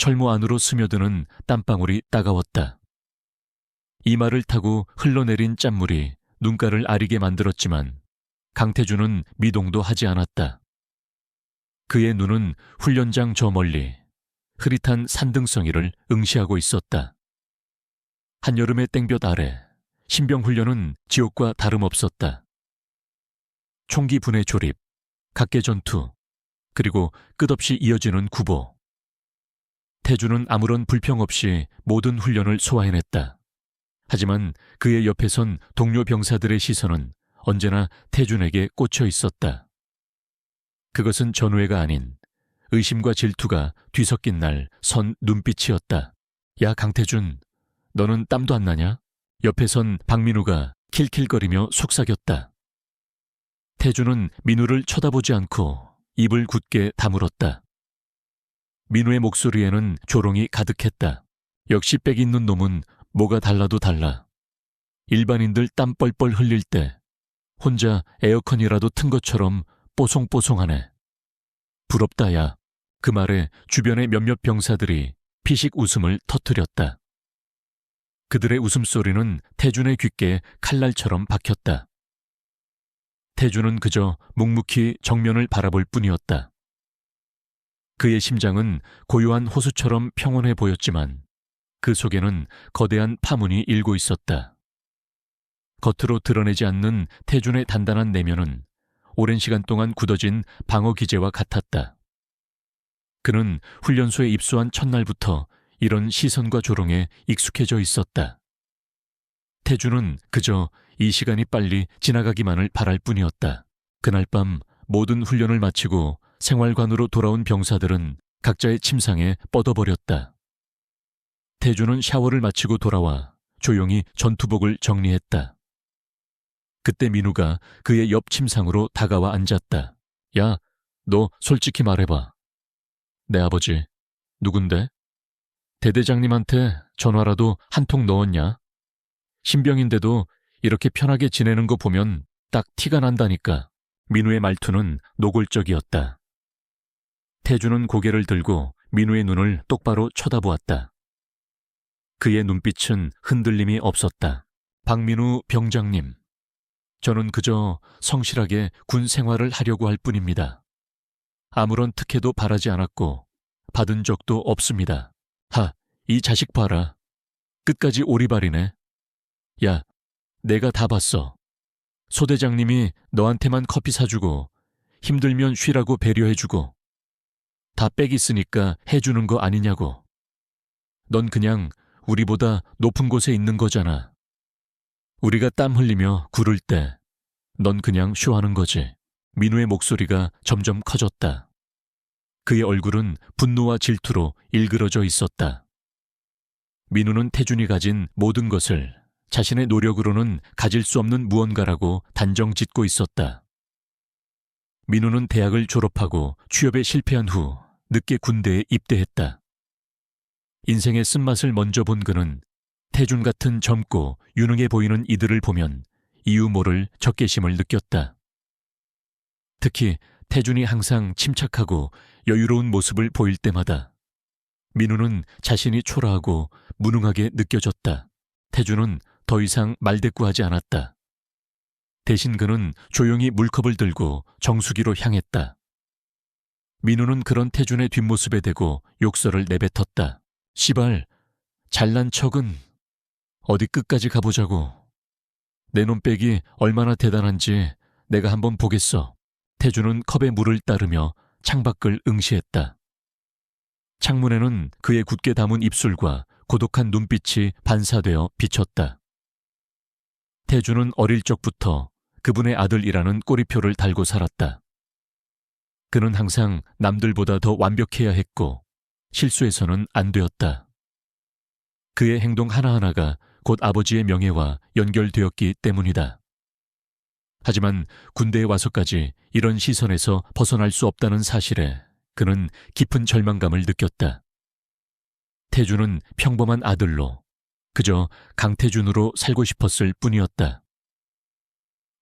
철모 안으로 스며드는 땀방울이 따가웠다. 이마를 타고 흘러내린 짠물이 눈가를 아리게 만들었지만 강태준은 미동도 하지 않았다. 그의 눈은 훈련장 저 멀리 흐릿한 산등성이를 응시하고 있었다. 한여름의 땡볕 아래 신병훈련은 지옥과 다름없었다. 총기 분해 조립, 각계 전투, 그리고 끝없이 이어지는 구보. 태준은 아무런 불평 없이 모든 훈련을 소화해냈다. 하지만 그의 옆에 선 동료 병사들의 시선은 언제나 태준에게 꽂혀 있었다. 그것은 전우회가 아닌 의심과 질투가 뒤섞인 날 선 눈빛이었다. 야, 강태준, 너는 땀도 안 나냐? 옆에 선 박민우가 킬킬거리며 속삭였다. 태준은 민우를 쳐다보지 않고 입을 굳게 다물었다. 민우의 목소리에는 조롱이 가득했다. 역시 빽 있는 놈은 뭐가 달라도 달라. 일반인들 땀 뻘뻘 흘릴 때 혼자 에어컨이라도 튼 것처럼 뽀송뽀송하네. 부럽다, 야. 그 말에 주변의 몇몇 병사들이 피식 웃음을 터뜨렸다. 그들의 웃음소리는 태준의 귓가에 칼날처럼 박혔다. 태준은 그저 묵묵히 정면을 바라볼 뿐이었다. 그의 심장은 고요한 호수처럼 평온해 보였지만 그 속에는 거대한 파문이 일고 있었다. 겉으로 드러내지 않는 태준의 단단한 내면은 오랜 시간 동안 굳어진 방어 기제와 같았다. 그는 훈련소에 입소한 첫날부터 이런 시선과 조롱에 익숙해져 있었다. 태준은 그저 이 시간이 빨리 지나가기만을 바랄 뿐이었다. 그날 밤 모든 훈련을 마치고 생활관으로 돌아온 병사들은 각자의 침상에 뻗어버렸다. 태준은 샤워를 마치고 돌아와 조용히 전투복을 정리했다. 그때 민우가 그의 옆 침상으로 다가와 앉았다. 야, 너 솔직히 말해봐. 내 아버지, 누군데? 대대장님한테 전화라도 한 통 넣었냐? 신병인데도 이렇게 편하게 지내는 거 보면 딱 티가 난다니까. 민우의 말투는 노골적이었다. 태준은 고개를 들고 민우의 눈을 똑바로 쳐다보았다. 그의 눈빛은 흔들림이 없었다. 박민우 병장님, 저는 그저 성실하게 군 생활을 하려고 할 뿐입니다. 아무런 특혜도 바라지 않았고 받은 적도 없습니다. 하, 이 자식 봐라. 끝까지 오리발이네. 야, 내가 다 봤어. 소대장님이 너한테만 커피 사주고 힘들면 쉬라고 배려해주고 다 빽 있으니까 해주는 거 아니냐고. 넌 그냥 우리보다 높은 곳에 있는 거잖아. 우리가 땀 흘리며 구를 때 넌 그냥 쇼하는 거지. 민우의 목소리가 점점 커졌다. 그의 얼굴은 분노와 질투로 일그러져 있었다. 민우는 태준이 가진 모든 것을 자신의 노력으로는 가질 수 없는 무언가라고 단정 짓고 있었다. 민우는 대학을 졸업하고 취업에 실패한 후 늦게 군대에 입대했다. 인생의 쓴맛을 먼저 본 그는 태준 같은 젊고 유능해 보이는 이들을 보면 이유 모를 적개심을 느꼈다. 특히 태준이 항상 침착하고 여유로운 모습을 보일 때마다 민우는 자신이 초라하고 무능하게 느껴졌다. 태준은 더 이상 말대꾸하지 않았다. 대신 그는 조용히 물컵을 들고 정수기로 향했다. 민우는 그런 태준의 뒷모습에 대고 욕설을 내뱉었다. 시발, 잘난 척은 어디 끝까지 가보자고. 내 놈빼기 얼마나 대단한지 내가 한번 보겠어. 태준은 컵에 물을 따르며 창밖을 응시했다. 창문에는 그의 굳게 담은 입술과 고독한 눈빛이 반사되어 비쳤다. 태준은 어릴 적부터 그분의 아들이라는 꼬리표를 달고 살았다. 그는 항상 남들보다 더 완벽해야 했고 실수해서는 안 되었다. 그의 행동 하나하나가 곧 아버지의 명예와 연결되었기 때문이다. 하지만 군대에 와서까지 이런 시선에서 벗어날 수 없다는 사실에 그는 깊은 절망감을 느꼈다. 태준은 평범한 아들로 그저 강태준으로 살고 싶었을 뿐이었다.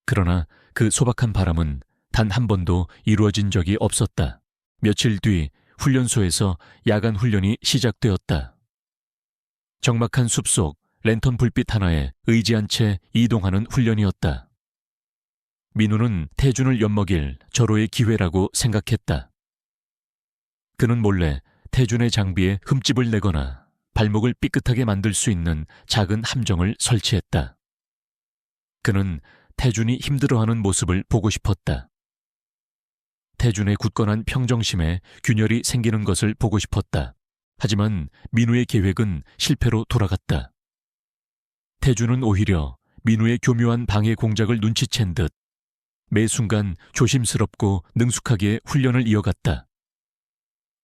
그러나 그 소박한 바람은 단 한 번도 이루어진 적이 없었다. 며칠 뒤 훈련소에서 야간 훈련이 시작되었다. 적막한 숲속 랜턴 불빛 하나에 의지한 채 이동하는 훈련이었다. 민우는 태준을 엿먹일 절호의 기회라고 생각했다. 그는 몰래 태준의 장비에 흠집을 내거나 발목을 삐끗하게 만들 수 있는 작은 함정을 설치했다. 그는 태준이 힘들어하는 모습을 보고 싶었다. 태준의 굳건한 평정심에 균열이 생기는 것을 보고 싶었다. 하지만 민우의 계획은 실패로 돌아갔다. 태준은 오히려 민우의 교묘한 방해 공작을 눈치챈 듯 매 순간 조심스럽고 능숙하게 훈련을 이어갔다.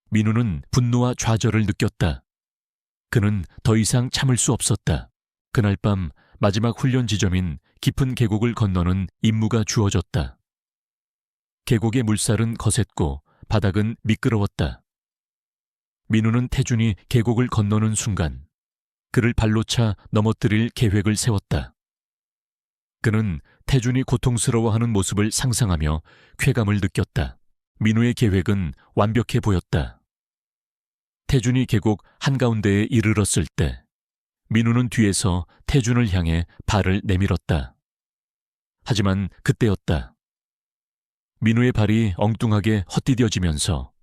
민우는 분노와 좌절을 느꼈다. 그는 더 이상 참을 수 없었다. 그날 밤 마지막 훈련 지점인 깊은 계곡을 건너는 임무가 주어졌다. 계곡의 물살은 거셌고 바닥은 미끄러웠다. 민우는 태준이 계곡을 건너는 순간 그를 발로 차 넘어뜨릴 계획을 세웠다. 그는 태준이 고통스러워하는 모습을 상상하며 쾌감을 느꼈다. 민우의 계획은 완벽해 보였다. 태준이 계곡 한가운데에 이르렀을 때 민우는 뒤에서 태준을 향해 발을 내밀었다. 하지만 그때였다. 민우의 발이 엉뚱하게 헛디뎌지면서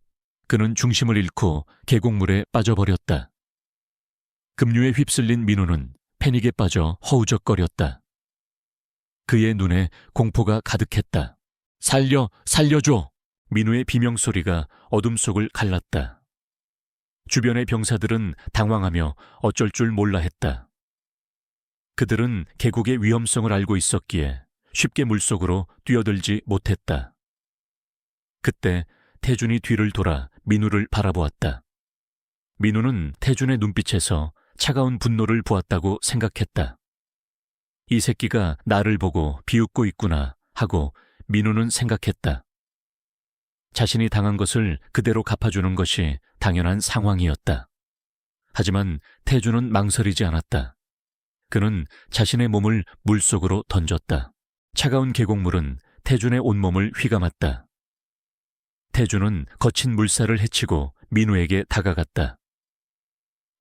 그는 중심을 잃고 계곡물에 빠져버렸다. 급류에 휩쓸린 민우는 패닉에 빠져 허우적거렸다. 그의 눈에 공포가 가득했다. 살려줘! 민우의 비명소리가 어둠 속을 갈랐다. 주변의 병사들은 당황하며 어쩔 줄 몰라 했다. 그들은 계곡의 위험성을 알고 있었기에 쉽게 물속으로 뛰어들지 못했다. 그때 태준이 뒤를 돌아 민우를 바라보았다. 민우는 태준의 눈빛에서 차가운 분노를 보았다고 생각했다. 이 새끼가 나를 보고 비웃고 있구나 하고 민우는 생각했다. 자신이 당한 것을 그대로 갚아주는 것이 당연한 상황이었다. 하지만 태준은 망설이지 않았다. 그는 자신의 몸을 물속으로 던졌다. 차가운 계곡물은 태준의 온몸을 휘감았다. 태준은 거친 물살을 헤치고 민우에게 다가갔다.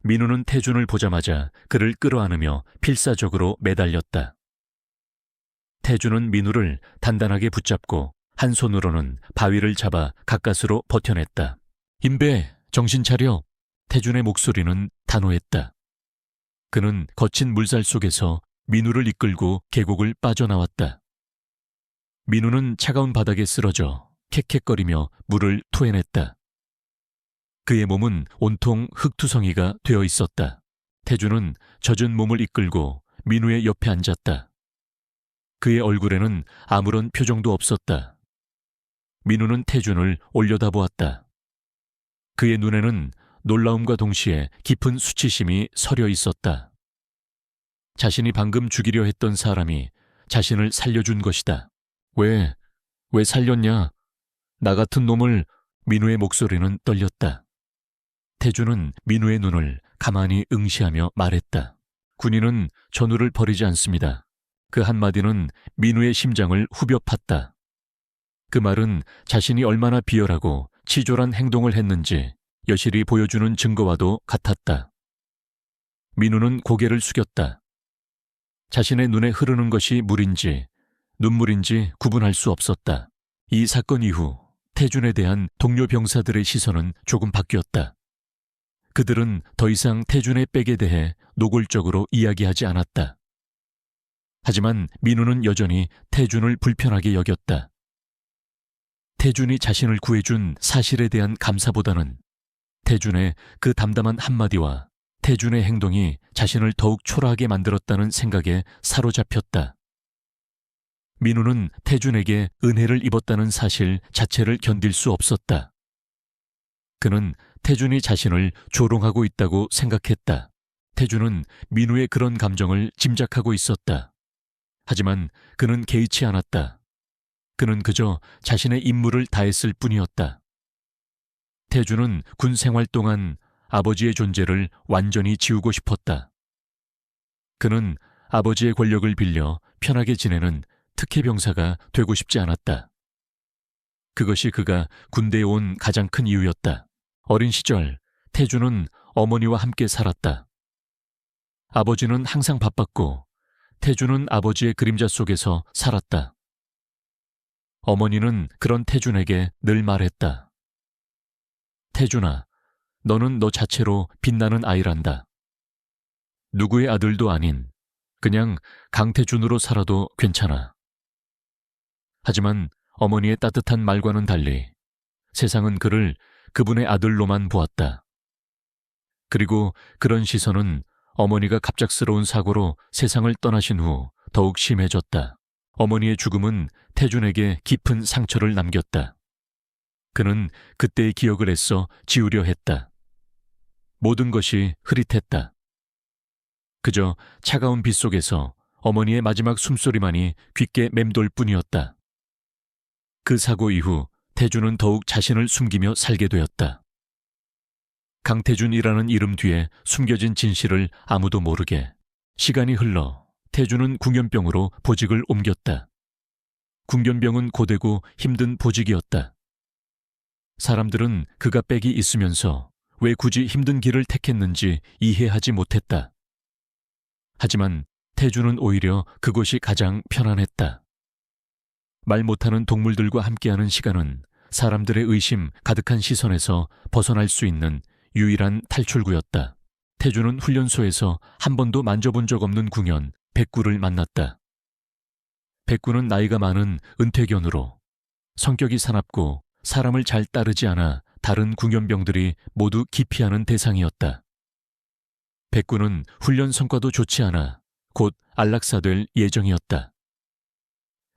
민우는 태준을 보자마자 그를 끌어안으며 필사적으로 매달렸다. 태준은 민우를 단단하게 붙잡고 한 손으로는 바위를 잡아 가까스로 버텨냈다. 임배, 정신 차려. 태준의 목소리는 단호했다. 그는 거친 물살 속에서 민우를 이끌고 계곡을 빠져나왔다. 민우는 차가운 바닥에 쓰러져 캑캑거리며 물을 토해냈다. 그의 몸은 온통 흙투성이가 되어 있었다. 태준은 젖은 몸을 이끌고 민우의 옆에 앉았다. 그의 얼굴에는 아무런 표정도 없었다. 민우는 태준을 올려다보았다. 그의 눈에는 놀라움과 동시에 깊은 수치심이 서려 있었다. 자신이 방금 죽이려 했던 사람이 자신을 살려준 것이다. 왜 살렸냐? 나 같은 놈을. 민우의 목소리는 떨렸다. 태준은 민우의 눈을 가만히 응시하며 말했다. 군인은 전우를 버리지 않습니다. 그 한마디는 민우의 심장을 후벼 팠다. 그 말은 자신이 얼마나 비열하고 치졸한 행동을 했는지 여실히 보여주는 증거와도 같았다. 민우는 고개를 숙였다. 자신의 눈에 흐르는 것이 물인지 눈물인지 구분할 수 없었다. 이 사건 이후 태준에 대한 동료 병사들의 시선은 조금 바뀌었다. 그들은 더 이상 태준의 백에 대해 노골적으로 이야기하지 않았다. 하지만 민우는 여전히 태준을 불편하게 여겼다. 태준이 자신을 구해준 사실에 대한 감사보다는 태준의 그 담담한 한마디와 태준의 행동이 자신을 더욱 초라하게 만들었다는 생각에 사로잡혔다. 민우는 태준에게 은혜를 입었다는 사실 자체를 견딜 수 없었다. 그는 태준이 자신을 조롱하고 있다고 생각했다. 태준은 민우의 그런 감정을 짐작하고 있었다. 하지만 그는 개의치 않았다. 그는 그저 자신의 임무를 다했을 뿐이었다. 태준은 군 생활 동안 아버지의 존재를 완전히 지우고 싶었다. 그는 아버지의 권력을 빌려 편하게 지내는 특혜병사가 되고 싶지 않았다. 그것이 그가 군대에 온 가장 큰 이유였다. 어린 시절 태주는 어머니와 함께 살았다. 아버지는 항상 바빴고 태주는 아버지의 그림자 속에서 살았다. 어머니는 그런 태준에게 늘 말했다. 태준아, 너는 너 자체로 빛나는 아이란다. 누구의 아들도 아닌 그냥 강태준으로 살아도 괜찮아. 하지만 어머니의 따뜻한 말과는 달리 세상은 그를 그분의 아들로만 보았다. 그리고 그런 시선은 어머니가 갑작스러운 사고로 세상을 떠나신 후 더욱 심해졌다. 어머니의 죽음은 태준에게 깊은 상처를 남겼다. 그는 그때의 기억을 애써 지우려 했다. 모든 것이 흐릿했다. 그저 차가운 빛 속에서 어머니의 마지막 숨소리만이 귓게 맴돌 뿐이었다. 그 사고 이후 태준은 더욱 자신을 숨기며 살게 되었다. 강태준이라는 이름 뒤에 숨겨진 진실을 아무도 모르게 시간이 흘러 태준은 궁연병으로 보직을 옮겼다. 궁연병은 고되고 힘든 보직이었다. 사람들은 그가 빽이 있으면서 왜 굳이 힘든 길을 택했는지 이해하지 못했다. 하지만 태준은 오히려 그곳이 가장 편안했다. 말 못하는 동물들과 함께하는 시간은 사람들의 의심 가득한 시선에서 벗어날 수 있는 유일한 탈출구였다. 태준은 훈련소에서 한 번도 만져본 적 없는 궁연 백구를 만났다. 백구는 나이가 많은 은퇴견으로 성격이 사납고 사람을 잘 따르지 않아 다른 궁연병들이 모두 기피하는 대상이었다. 백구는 훈련 성과도 좋지 않아 곧 안락사될 예정이었다.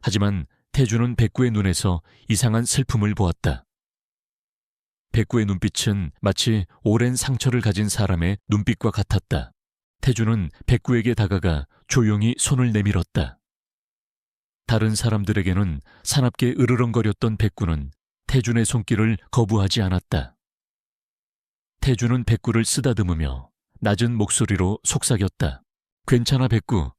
하지만 태준은 백구의 눈에서 이상한 슬픔을 보았다. 백구의 눈빛은 마치 오랜 상처를 가진 사람의 눈빛과 같았다. 태준은 백구에게 다가가 조용히 손을 내밀었다. 다른 사람들에게는 사납게 으르렁거렸던 백구는 태준의 손길을 거부하지 않았다. 태준은 백구를 쓰다듬으며 낮은 목소리로 속삭였다. 괜찮아, 백구.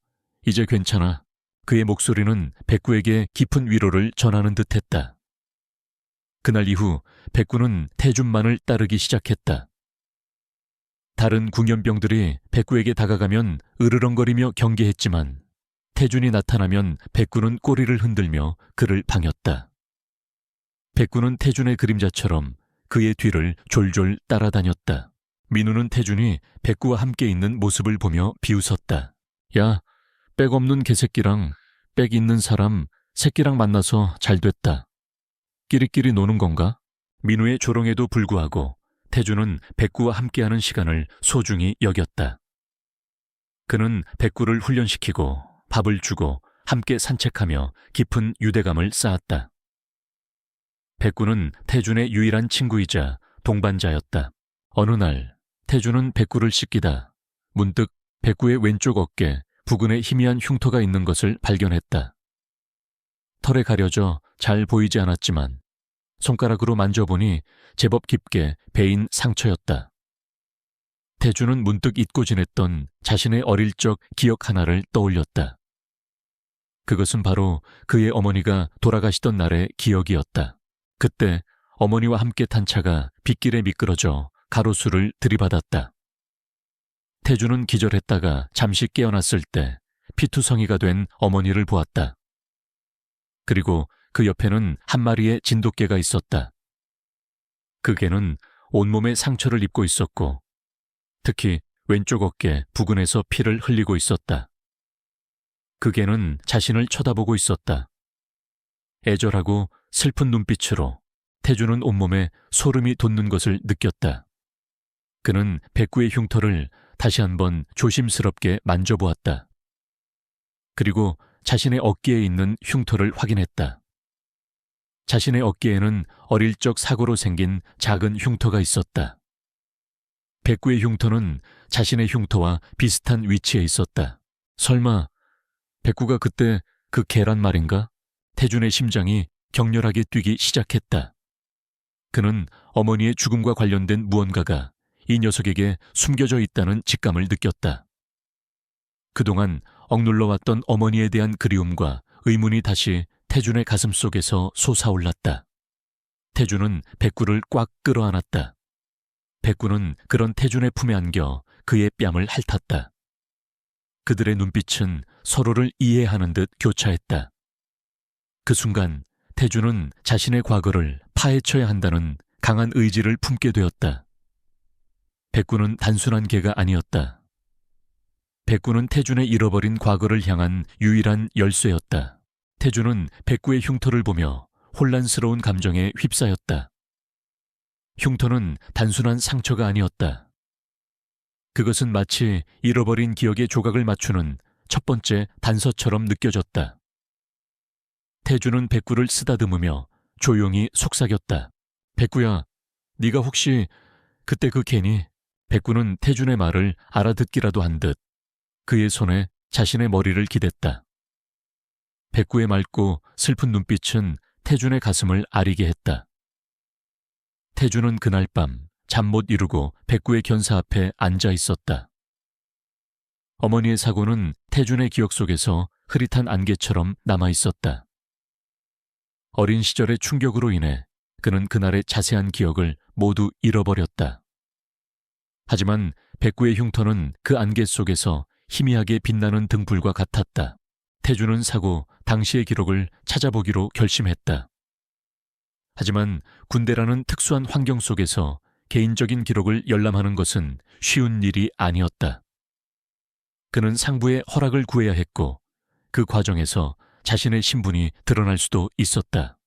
이제 괜찮아. 그의 목소리는 백구에게 깊은 위로를 전하는 듯했다. 그날 이후 백구는 태준만을 따르기 시작했다. 다른 궁연병들이 백구에게 다가가면 으르렁거리며 경계했지만 태준이 나타나면 백구는 꼬리를 흔들며 그를 방했다. 백구는 태준의 그림자처럼 그의 뒤를 졸졸 따라다녔다. 민우는 태준이 백구와 함께 있는 모습을 보며 비웃었다. 야, 백 없는 개새끼랑 백 있는 사람 새끼랑 만나서 잘 됐다. 끼리끼리 노는 건가? 민우의 조롱에도 불구하고 태준은 백구와 함께하는 시간을 소중히 여겼다. 그는 백구를 훈련시키고 밥을 주고 함께 산책하며 깊은 유대감을 쌓았다. 백구는 태준의 유일한 친구이자 동반자였다. 어느 날 태준은 백구를 씻기다 문득 백구의 왼쪽 어깨 부근에 희미한 흉터가 있는 것을 발견했다. 털에 가려져 잘 보이지 않았지만 손가락으로 만져보니 제법 깊게 베인 상처였다. 태준은 문득 잊고 지냈던 자신의 어릴 적 기억 하나를 떠올렸다. 그것은 바로 그의 어머니가 돌아가시던 날의 기억이었다. 그때 어머니와 함께 탄 차가 빗길에 미끄러져 가로수를 들이받았다. 태준은 기절했다가 잠시 깨어났을 때 피투성이가 된 어머니를 보았다. 그리고 그 옆에는 한 마리의 진돗개가 있었다. 그 개는 온몸에 상처를 입고 있었고 특히 왼쪽 어깨 부근에서 피를 흘리고 있었다. 그 개는 자신을 쳐다보고 있었다. 애절하고 슬픈 눈빛으로 태준은 온몸에 소름이 돋는 것을 느꼈다. 그는 백구의 흉터를 다시 한번 조심스럽게 만져보았다. 그리고 자신의 어깨에 있는 흉터를 확인했다. 자신의 어깨에는 어릴 적 사고로 생긴 작은 흉터가 있었다. 백구의 흉터는 자신의 흉터와 비슷한 위치에 있었다. 설마 백구가 그때 그 개란 말인가? 태준의 심장이 격렬하게 뛰기 시작했다. 그는 어머니의 죽음과 관련된 무언가가 이 녀석에게 숨겨져 있다는 직감을 느꼈다. 그동안 억눌러왔던 어머니에 대한 그리움과 의문이 다시 태준의 가슴 속에서 솟아올랐다. 태준은 백구를 꽉 끌어안았다. 백구는 그런 태준의 품에 안겨 그의 뺨을 핥았다. 그들의 눈빛은 서로를 이해하는 듯 교차했다. 그 순간 태준은 자신의 과거를 파헤쳐야 한다는 강한 의지를 품게 되었다. 백구는 단순한 개가 아니었다. 백구는 태준의 잃어버린 과거를 향한 유일한 열쇠였다. 태준은 백구의 흉터를 보며 혼란스러운 감정에 휩싸였다. 흉터는 단순한 상처가 아니었다. 그것은 마치 잃어버린 기억의 조각을 맞추는 첫 번째 단서처럼 느껴졌다. 태준은 백구를 쓰다듬으며 조용히 속삭였다. 백구야, 네가 혹시 그때 그 개니? 백구는 태준의 말을 알아듣기라도 한 듯 그의 손에 자신의 머리를 기댔다. 백구의 맑고 슬픈 눈빛은 태준의 가슴을 아리게 했다. 태준은 그날 밤 잠 못 이루고 백구의 견사 앞에 앉아 있었다. 어머니의 사고는 태준의 기억 속에서 흐릿한 안개처럼 남아 있었다. 어린 시절의 충격으로 인해 그는 그날의 자세한 기억을 모두 잃어버렸다. 하지만 백구의 흉터는 그 안개 속에서 희미하게 빛나는 등불과 같았다. 태준은 사고 당시의 기록을 찾아보기로 결심했다. 하지만 군대라는 특수한 환경 속에서 개인적인 기록을 열람하는 것은 쉬운 일이 아니었다. 그는 상부의 허락을 구해야 했고 그 과정에서 자신의 신분이 드러날 수도 있었다.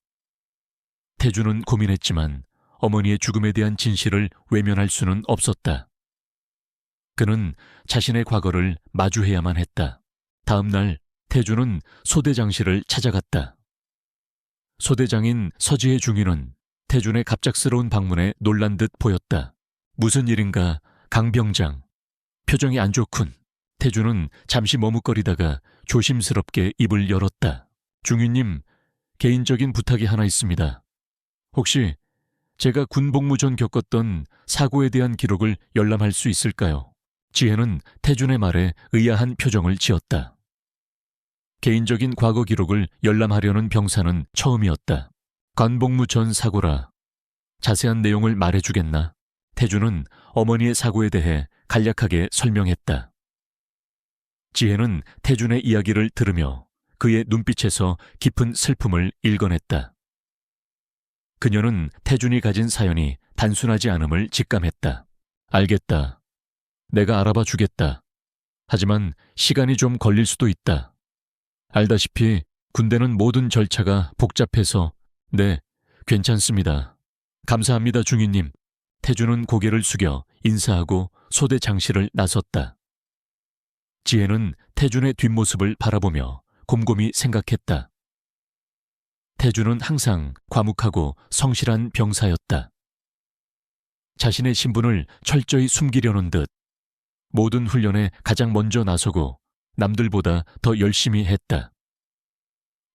태준은 고민했지만 어머니의 죽음에 대한 진실을 외면할 수는 없었다. 그는 자신의 과거를 마주해야만 했다. 다음 날 태준은 소대장실을 찾아갔다. 소대장인 서지혜 중위는 태준의 갑작스러운 방문에 놀란 듯 보였다. 무슨 일인가, 강병장. 표정이 안 좋군. 태준은 잠시 머뭇거리다가 조심스럽게 입을 열었다. 중위님, 개인적인 부탁이 하나 있습니다. 혹시 제가 군복무 전 겪었던 사고에 대한 기록을 열람할 수 있을까요? 지혜는 태준의 말에 의아한 표정을 지었다. 개인적인 과거 기록을 열람하려는 병사는 처음이었다. 관복무 전 사고라. 자세한 내용을 말해주겠나? 태준은 어머니의 사고에 대해 간략하게 설명했다. 지혜는 태준의 이야기를 들으며 그의 눈빛에서 깊은 슬픔을 읽어냈다. 그녀는 태준이 가진 사연이 단순하지 않음을 직감했다. 알겠다. 내가 알아봐 주겠다. 하지만 시간이 좀 걸릴 수도 있다. 알다시피 군대는 모든 절차가 복잡해서 네, 괜찮습니다. 감사합니다, 중위님. 태준은 고개를 숙여 인사하고 소대 장실을 나섰다. 지혜는 태준의 뒷모습을 바라보며 곰곰이 생각했다. 태준은 항상 과묵하고 성실한 병사였다. 자신의 신분을 철저히 숨기려는 듯 모든 훈련에 가장 먼저 나서고 남들보다 더 열심히 했다.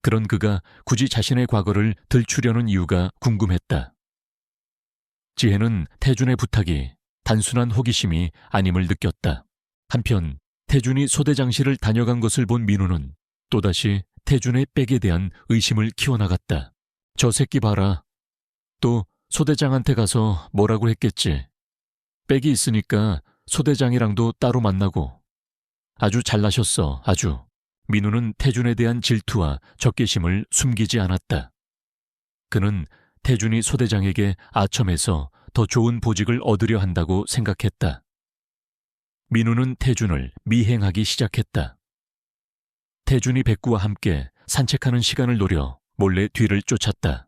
그런 그가 굳이 자신의 과거를 들추려는 이유가 궁금했다. 지혜는 태준의 부탁이 단순한 호기심이 아님을 느꼈다. 한편 태준이 소대장실을 다녀간 것을 본 민우는 또다시 태준의 백에 대한 의심을 키워나갔다. 저 새끼 봐라. 또 소대장한테 가서 뭐라고 했겠지. 백이 있으니까 소대장이랑도 따로 만나고. 아주 잘나셨어, 아주. 민우는 태준에 대한 질투와 적개심을 숨기지 않았다. 그는 태준이 소대장에게 아첨해서 더 좋은 보직을 얻으려 한다고 생각했다. 민우는 태준을 미행하기 시작했다. 태준이 백구와 함께 산책하는 시간을 노려 몰래 뒤를 쫓았다.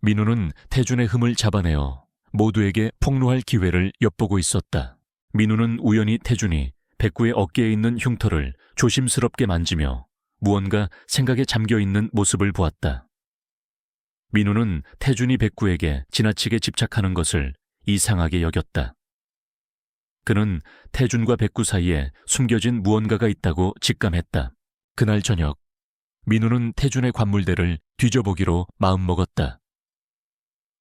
민우는 태준의 흠을 잡아내어 모두에게 폭로할 기회를 엿보고 있었다. 민우는 우연히 태준이 백구의 어깨에 있는 흉터를 조심스럽게 만지며 무언가 생각에 잠겨있는 모습을 보았다. 민우는 태준이 백구에게 지나치게 집착하는 것을 이상하게 여겼다. 그는 태준과 백구 사이에 숨겨진 무언가가 있다고 직감했다. 그날 저녁, 민우는 태준의 관물대를 뒤져보기로 마음먹었다.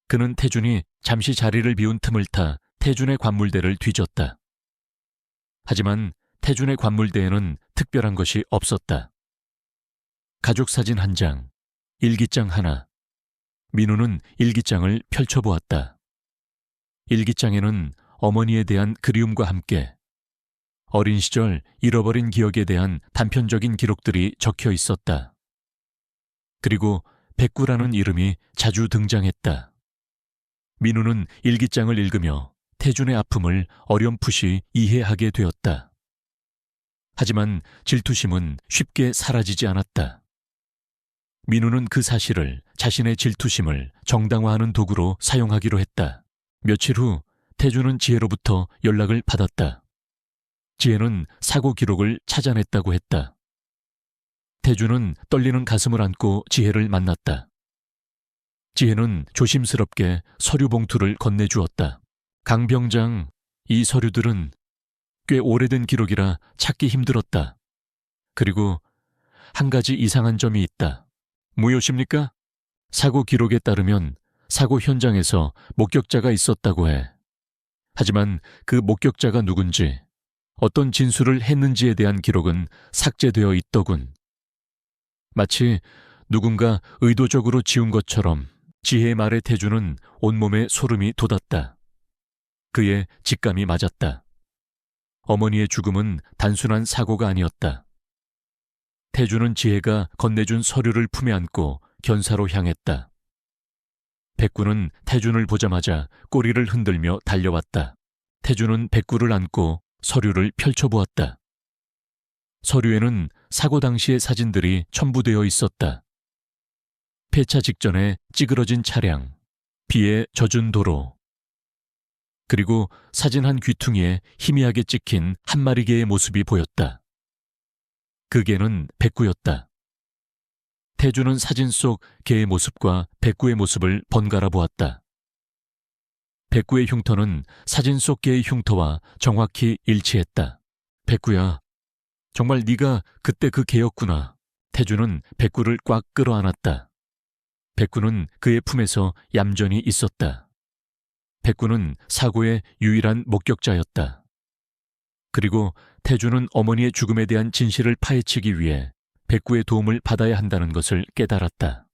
그는 태준이 잠시 자리를 비운 틈을 타 태준의 관물대를 뒤졌다. 하지만 태준의 관물대에는 특별한 것이 없었다. 가족사진 한 장, 일기장 하나. 민우는 일기장을 펼쳐보았다. 일기장에는 어머니에 대한 그리움과 함께 어린 시절 잃어버린 기억에 대한 단편적인 기록들이 적혀 있었다. 그리고 백구라는 이름이 자주 등장했다. 민우는 일기장을 읽으며 태준의 아픔을 어렴풋이 이해하게 되었다. 하지만 질투심은 쉽게 사라지지 않았다. 민우는 그 사실을 자신의 질투심을 정당화하는 도구로 사용하기로 했다. 며칠 후 태준은 지혜로부터 연락을 받았다. 지혜는 사고 기록을 찾아냈다고 했다. 태준은 떨리는 가슴을 안고 지혜를 만났다. 지혜는 조심스럽게 서류 봉투를 건네주었다. 강 병장, 이 서류들은 꽤 오래된 기록이라 찾기 힘들었다. 그리고 한 가지 이상한 점이 있다. 무엇입니까? 사고 기록에 따르면 사고 현장에서 목격자가 있었다고 해. 하지만 그 목격자가 누군지, 어떤 진술을 했는지에 대한 기록은 삭제되어 있더군. 마치 누군가 의도적으로 지운 것처럼 지혜의 말에 태준은 온몸에 소름이 돋았다. 그의 직감이 맞았다. 어머니의 죽음은 단순한 사고가 아니었다. 태준은 지혜가 건네준 서류를 품에 안고 견사로 향했다. 백구는 태준을 보자마자 꼬리를 흔들며 달려왔다. 태준은 백구를 안고 서류를 펼쳐보았다. 서류에는 사고 당시의 사진들이 첨부되어 있었다. 폐차 직전에 찌그러진 차량, 비에 젖은 도로, 그리고 사진 한 귀퉁이에 희미하게 찍힌 한 마리 개의 모습이 보였다. 그 개는 백구였다. 태준은 사진 속 개의 모습과 백구의 모습을 번갈아 보았다. 백구의 흉터는 사진 속 개의 흉터와 정확히 일치했다. 백구야, 정말 네가 그때 그 개였구나. 태준은 백구를 꽉 끌어안았다. 백구는 그의 품에서 얌전히 있었다. 백구는 사고의 유일한 목격자였다. 그리고 태준은 어머니의 죽음에 대한 진실을 파헤치기 위해 백구의 도움을 받아야 한다는 것을 깨달았다.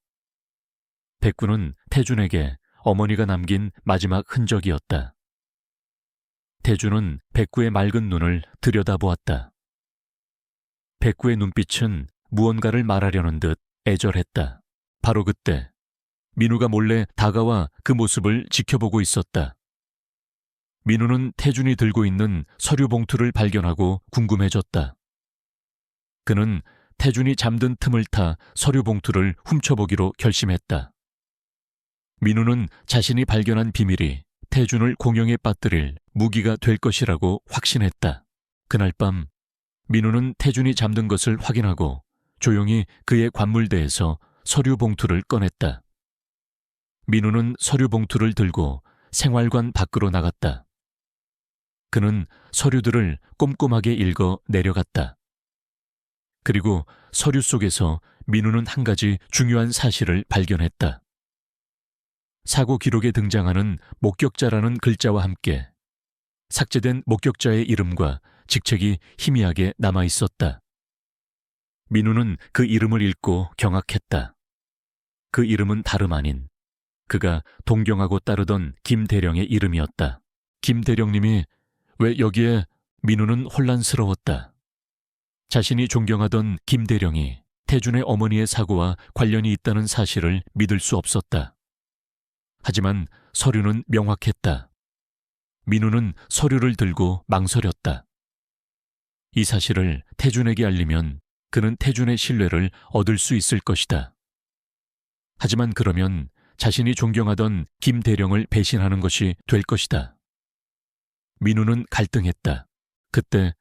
백구는 태준에게 어머니가 남긴 마지막 흔적이었다. 태준은 백구의 맑은 눈을 들여다보았다. 백구의 눈빛은 무언가를 말하려는 듯 애절했다. 바로 그때 민우가 몰래 다가와 그 모습을 지켜보고 있었다. 민우는 태준이 들고 있는 서류 봉투를 발견하고 궁금해졌다. 그는 태준이 잠든 틈을 타 서류 봉투를 훔쳐보기로 결심했다. 민우는 자신이 발견한 비밀이 태준을 공영에 빠뜨릴 무기가 될 것이라고 확신했다. 그날 밤 민우는 태준이 잠든 것을 확인하고 조용히 그의 관물대에서 서류 봉투를 꺼냈다. 민우는 서류 봉투를 들고 생활관 밖으로 나갔다. 그는 서류들을 꼼꼼하게 읽어 내려갔다. 그리고 서류 속에서 민우는 한 가지 중요한 사실을 발견했다. 사고 기록에 등장하는 목격자라는 글자와 함께 삭제된 목격자의 이름과 직책이 희미하게 남아 있었다. 민우는 그 이름을 읽고 경악했다. 그 이름은 다름 아닌 그가 동경하고 따르던 김대령의 이름이었다. 김대령님이 왜 여기에? 민우는 혼란스러웠다. 자신이 존경하던 김대령이 태준의 어머니의 사고와 관련이 있다는 사실을 믿을 수 없었다. 하지만 서류는 명확했다. 민우는 서류를 들고 망설였다. 이 사실을 태준에게 알리면 그는 태준의 신뢰를 얻을 수 있을 것이다. 하지만 그러면 자신이 존경하던 김대령을 배신하는 것이 될 것이다. 민우는 갈등했다. 그때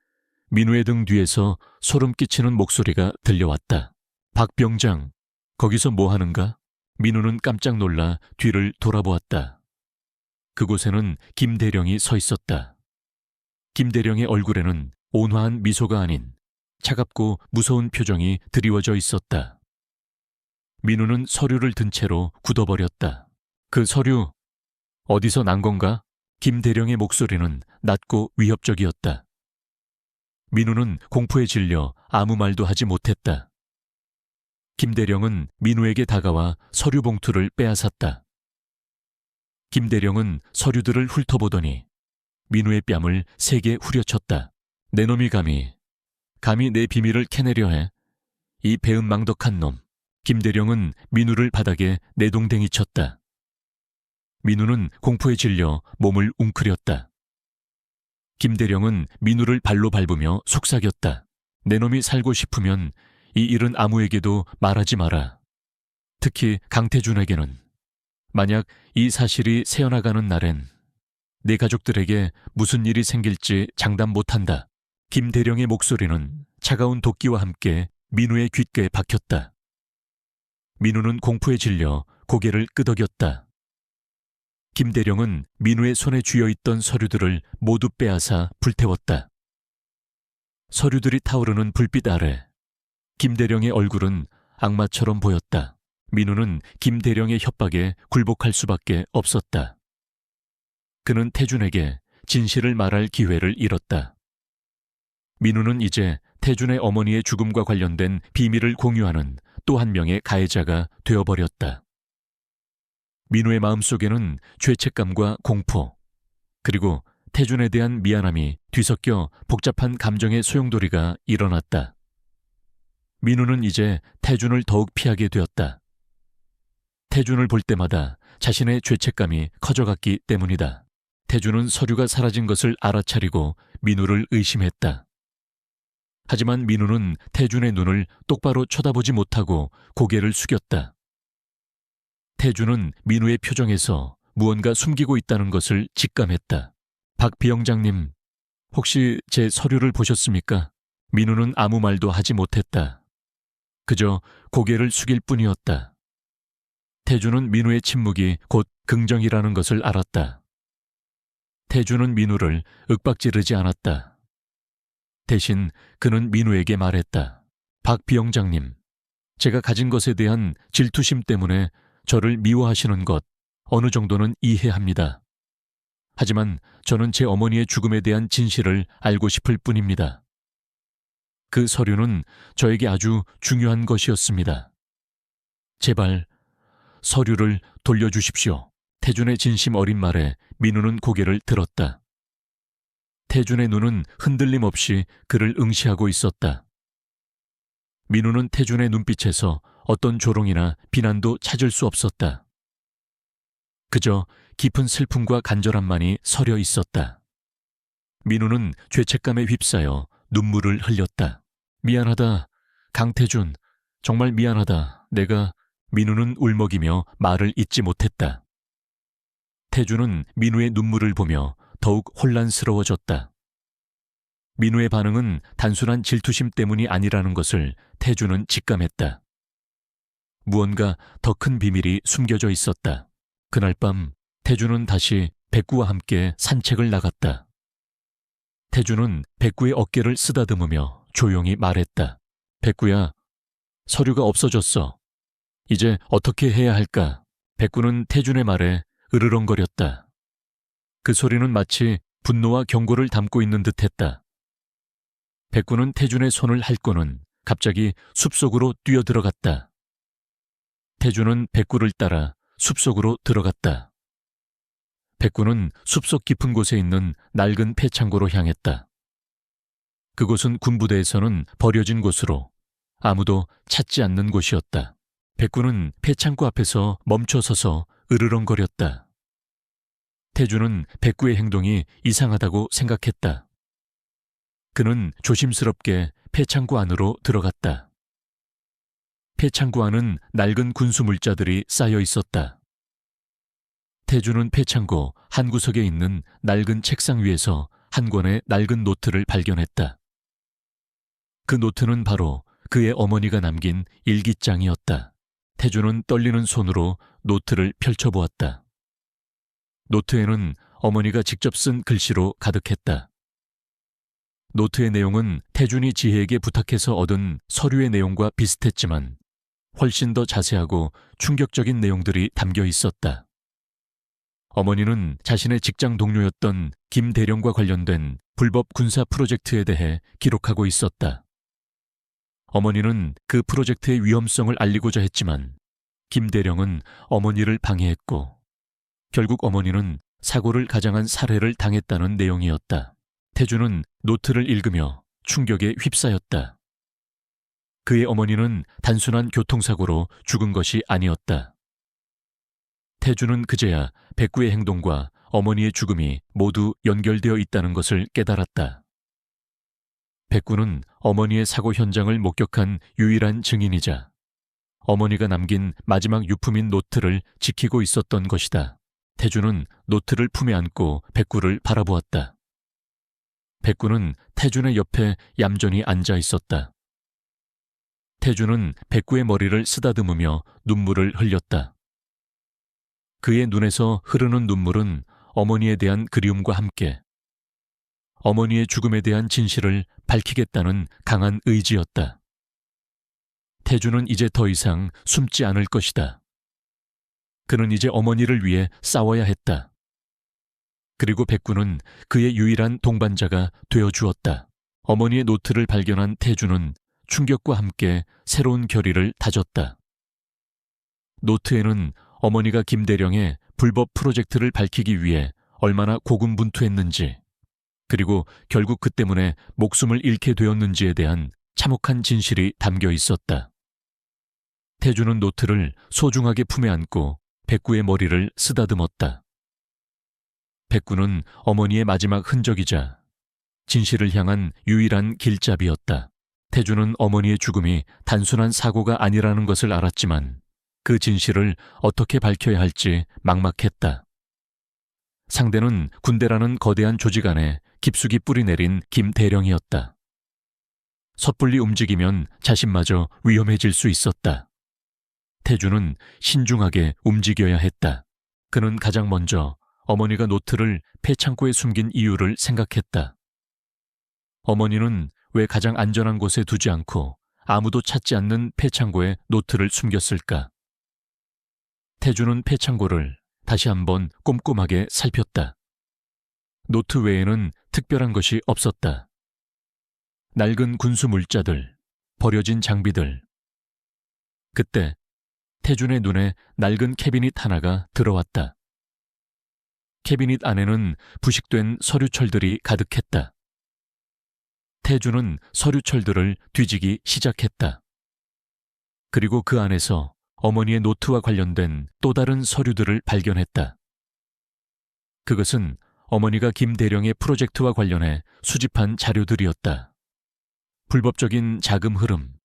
민우의 등 뒤에서 소름 끼치는 목소리가 들려왔다. 박 병장, 거기서 뭐 하는가? 민우는 깜짝 놀라 뒤를 돌아보았다. 그곳에는 김대령이 서 있었다. 김대령의 얼굴에는 온화한 미소가 아닌 차갑고 무서운 표정이 드리워져 있었다. 민우는 서류를 든 채로 굳어버렸다. 그 서류, 어디서 난 건가? 김대령의 목소리는 낮고 위협적이었다. 민우는 공포에 질려 아무 말도 하지 못했다. 김대령은 민우에게 다가와 서류 봉투를 빼앗았다. 김대령은 서류들을 훑어보더니 민우의 뺨을 세게 후려쳤다. 내 놈이 감히 내 비밀을 캐내려 해. 이 배은망덕한 놈. 김대령은 민우를 바닥에 내동댕이 쳤다. 민우는 공포에 질려 몸을 웅크렸다. 김대령은 민우를 발로 밟으며 속삭였다. 내 놈이 살고 싶으면 이 일은 아무에게도 말하지 마라. 특히 강태준에게는. 만약 이 사실이 새어나가는 날엔 네 가족들에게 무슨 일이 생길지 장담 못한다. 김대령의 목소리는 차가운 도끼와 함께 민우의 귓가에 박혔다. 민우는 공포에 질려 고개를 끄덕였다. 김대령은 민우의 손에 쥐어있던 서류들을 모두 빼앗아 불태웠다. 서류들이 타오르는 불빛 아래 김대령의 얼굴은 악마처럼 보였다. 민우는 김대령의 협박에 굴복할 수밖에 없었다. 그는 태준에게 진실을 말할 기회를 잃었다. 민우는 이제 태준의 어머니의 죽음과 관련된 비밀을 공유하는 또 한 명의 가해자가 되어버렸다. 민우의 마음속에는 죄책감과 공포, 그리고 태준에 대한 미안함이 뒤섞여 복잡한 감정의 소용돌이가 일어났다. 민우는 이제 태준을 더욱 피하게 되었다. 태준을 볼 때마다 자신의 죄책감이 커져갔기 때문이다. 태준은 서류가 사라진 것을 알아차리고 민우를 의심했다. 하지만 민우는 태준의 눈을 똑바로 쳐다보지 못하고 고개를 숙였다. 태준은 민우의 표정에서 무언가 숨기고 있다는 것을 직감했다. 박 비영장님, 혹시 제 서류를 보셨습니까? 민우는 아무 말도 하지 못했다. 그저 고개를 숙일 뿐이었다. 태준은 민우의 침묵이 곧 긍정이라는 것을 알았다. 태준은 민우를 윽박지르지 않았다. 대신 그는 민우에게 말했다. 박 비영장님, 제가 가진 것에 대한 질투심 때문에 저를 미워하시는 것 어느 정도는 이해합니다. 하지만 저는 제 어머니의 죽음에 대한 진실을 알고 싶을 뿐입니다. 그 서류는 저에게 아주 중요한 것이었습니다. 제발 서류를 돌려주십시오. 태준의 진심 어린 말에 민우는 고개를 들었다. 태준의 눈은 흔들림 없이 그를 응시하고 있었다. 민우는 태준의 눈빛에서 어떤 조롱이나 비난도 찾을 수 없었다. 그저 깊은 슬픔과 간절함만이 서려 있었다. 민우는 죄책감에 휩싸여 눈물을 흘렸다. 미안하다, 강태준. 정말 미안하다. 민우는 울먹이며 말을 잇지 못했다. 태준은 민우의 눈물을 보며 더욱 혼란스러워졌다. 민우의 반응은 단순한 질투심 때문이 아니라는 것을 태준은 직감했다. 무언가 더 큰 비밀이 숨겨져 있었다. 그날 밤 태준은 다시 백구와 함께 산책을 나갔다. 태준은 백구의 어깨를 쓰다듬으며 조용히 말했다. 백구야, 서류가 없어졌어. 이제 어떻게 해야 할까? 백구는 태준의 말에 으르렁거렸다. 그 소리는 마치 분노와 경고를 담고 있는 듯했다. 백구는 태준의 손을 핥고는 갑자기 숲속으로 뛰어들어갔다. 태준은 백구를 따라 숲속으로 들어갔다. 백구는 숲속 깊은 곳에 있는 낡은 폐창고로 향했다. 그곳은 군부대에서는 버려진 곳으로 아무도 찾지 않는 곳이었다. 백구는 폐창고 앞에서 멈춰서서 으르렁거렸다. 태준은 백구의 행동이 이상하다고 생각했다. 그는 조심스럽게 폐창고 안으로 들어갔다. 폐창고 안은 낡은 군수 물자들이 쌓여 있었다. 태준은 폐창고 한 구석에 있는 낡은 책상 위에서 한 권의 낡은 노트를 발견했다. 그 노트는 바로 그의 어머니가 남긴 일기장이었다. 태준은 떨리는 손으로 노트를 펼쳐보았다. 노트에는 어머니가 직접 쓴 글씨로 가득했다. 노트의 내용은 태준이 지혜에게 부탁해서 얻은 서류의 내용과 비슷했지만 훨씬 더 자세하고 충격적인 내용들이 담겨 있었다. 어머니는 자신의 직장 동료였던 김 대령과 관련된 불법 군사 프로젝트에 대해 기록하고 있었다. 어머니는 그 프로젝트의 위험성을 알리고자 했지만 김 대령은 어머니를 방해했고 결국 어머니는 사고를 가장한 살해를 당했다는 내용이었다. 태주는 노트를 읽으며 충격에 휩싸였다. 그의 어머니는 단순한 교통사고로 죽은 것이 아니었다. 태주는 그제야 백구의 행동과 어머니의 죽음이 모두 연결되어 있다는 것을 깨달았다. 백구는 어머니의 사고 현장을 목격한 유일한 증인이자 어머니가 남긴 마지막 유품인 노트를 지키고 있었던 것이다. 태주는 노트를 품에 안고 백구를 바라보았다. 백구는 태준의 옆에 얌전히 앉아 있었다. 태준은 백구의 머리를 쓰다듬으며 눈물을 흘렸다. 그의 눈에서 흐르는 눈물은 어머니에 대한 그리움과 함께 어머니의 죽음에 대한 진실을 밝히겠다는 강한 의지였다. 태준은 이제 더 이상 숨지 않을 것이다. 그는 이제 어머니를 위해 싸워야 했다. 그리고 백구는 그의 유일한 동반자가 되어주었다. 어머니의 노트를 발견한 태준은 충격과 함께 새로운 결의를 다졌다. 노트에는 어머니가 김대령의 불법 프로젝트를 밝히기 위해 얼마나 고군분투했는지, 그리고 결국 그 때문에 목숨을 잃게 되었는지에 대한 참혹한 진실이 담겨 있었다. 태준은 노트를 소중하게 품에 안고 백구의 머리를 쓰다듬었다. 백구는 어머니의 마지막 흔적이자 진실을 향한 유일한 길잡이였다. 태준은 어머니의 죽음이 단순한 사고가 아니라는 것을 알았지만 그 진실을 어떻게 밝혀야 할지 막막했다. 상대는 군대라는 거대한 조직 안에 깊숙이 뿌리내린 김대령이었다. 섣불리 움직이면 자신마저 위험해질 수 있었다. 태준은 신중하게 움직여야 했다. 그는 가장 먼저 어머니가 노트를 폐창고에 숨긴 이유를 생각했다. 어머니는 왜 가장 안전한 곳에 두지 않고 아무도 찾지 않는 폐창고에 노트를 숨겼을까? 태준은 폐창고를 다시 한번 꼼꼼하게 살폈다. 노트 외에는 특별한 것이 없었다. 낡은 군수 물자들, 버려진 장비들. 그때 태준의 눈에 낡은 캐비닛 하나가 들어왔다. 캐비닛 안에는 부식된 서류철들이 가득했다. 태준은 서류철들을 뒤지기 시작했다. 그리고 그 안에서 어머니의 노트와 관련된 또 다른 서류들을 발견했다. 그것은 어머니가 김대령의 프로젝트와 관련해 수집한 자료들이었다. 불법적인 자금 흐름,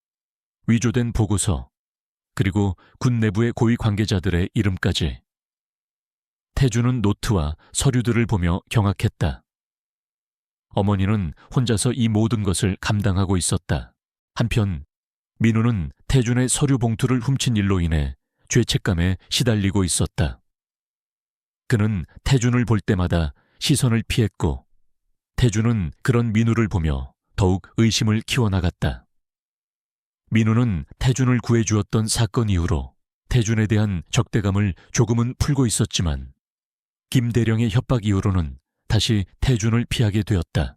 위조된 보고서, 그리고 군 내부의 고위 관계자들의 이름까지. 태준은 노트와 서류들을 보며 경악했다. 어머니는 혼자서 이 모든 것을 감당하고 있었다. 한편 민우는 태준의 서류 봉투를 훔친 일로 인해 죄책감에 시달리고 있었다. 그는 태준을 볼 때마다 시선을 피했고 태준은 그런 민우를 보며 더욱 의심을 키워나갔다. 민우는 태준을 구해주었던 사건 이후로 태준에 대한 적대감을 조금은 풀고 있었지만 김대령의 협박 이후로는 다시 태준을 피하게 되었다.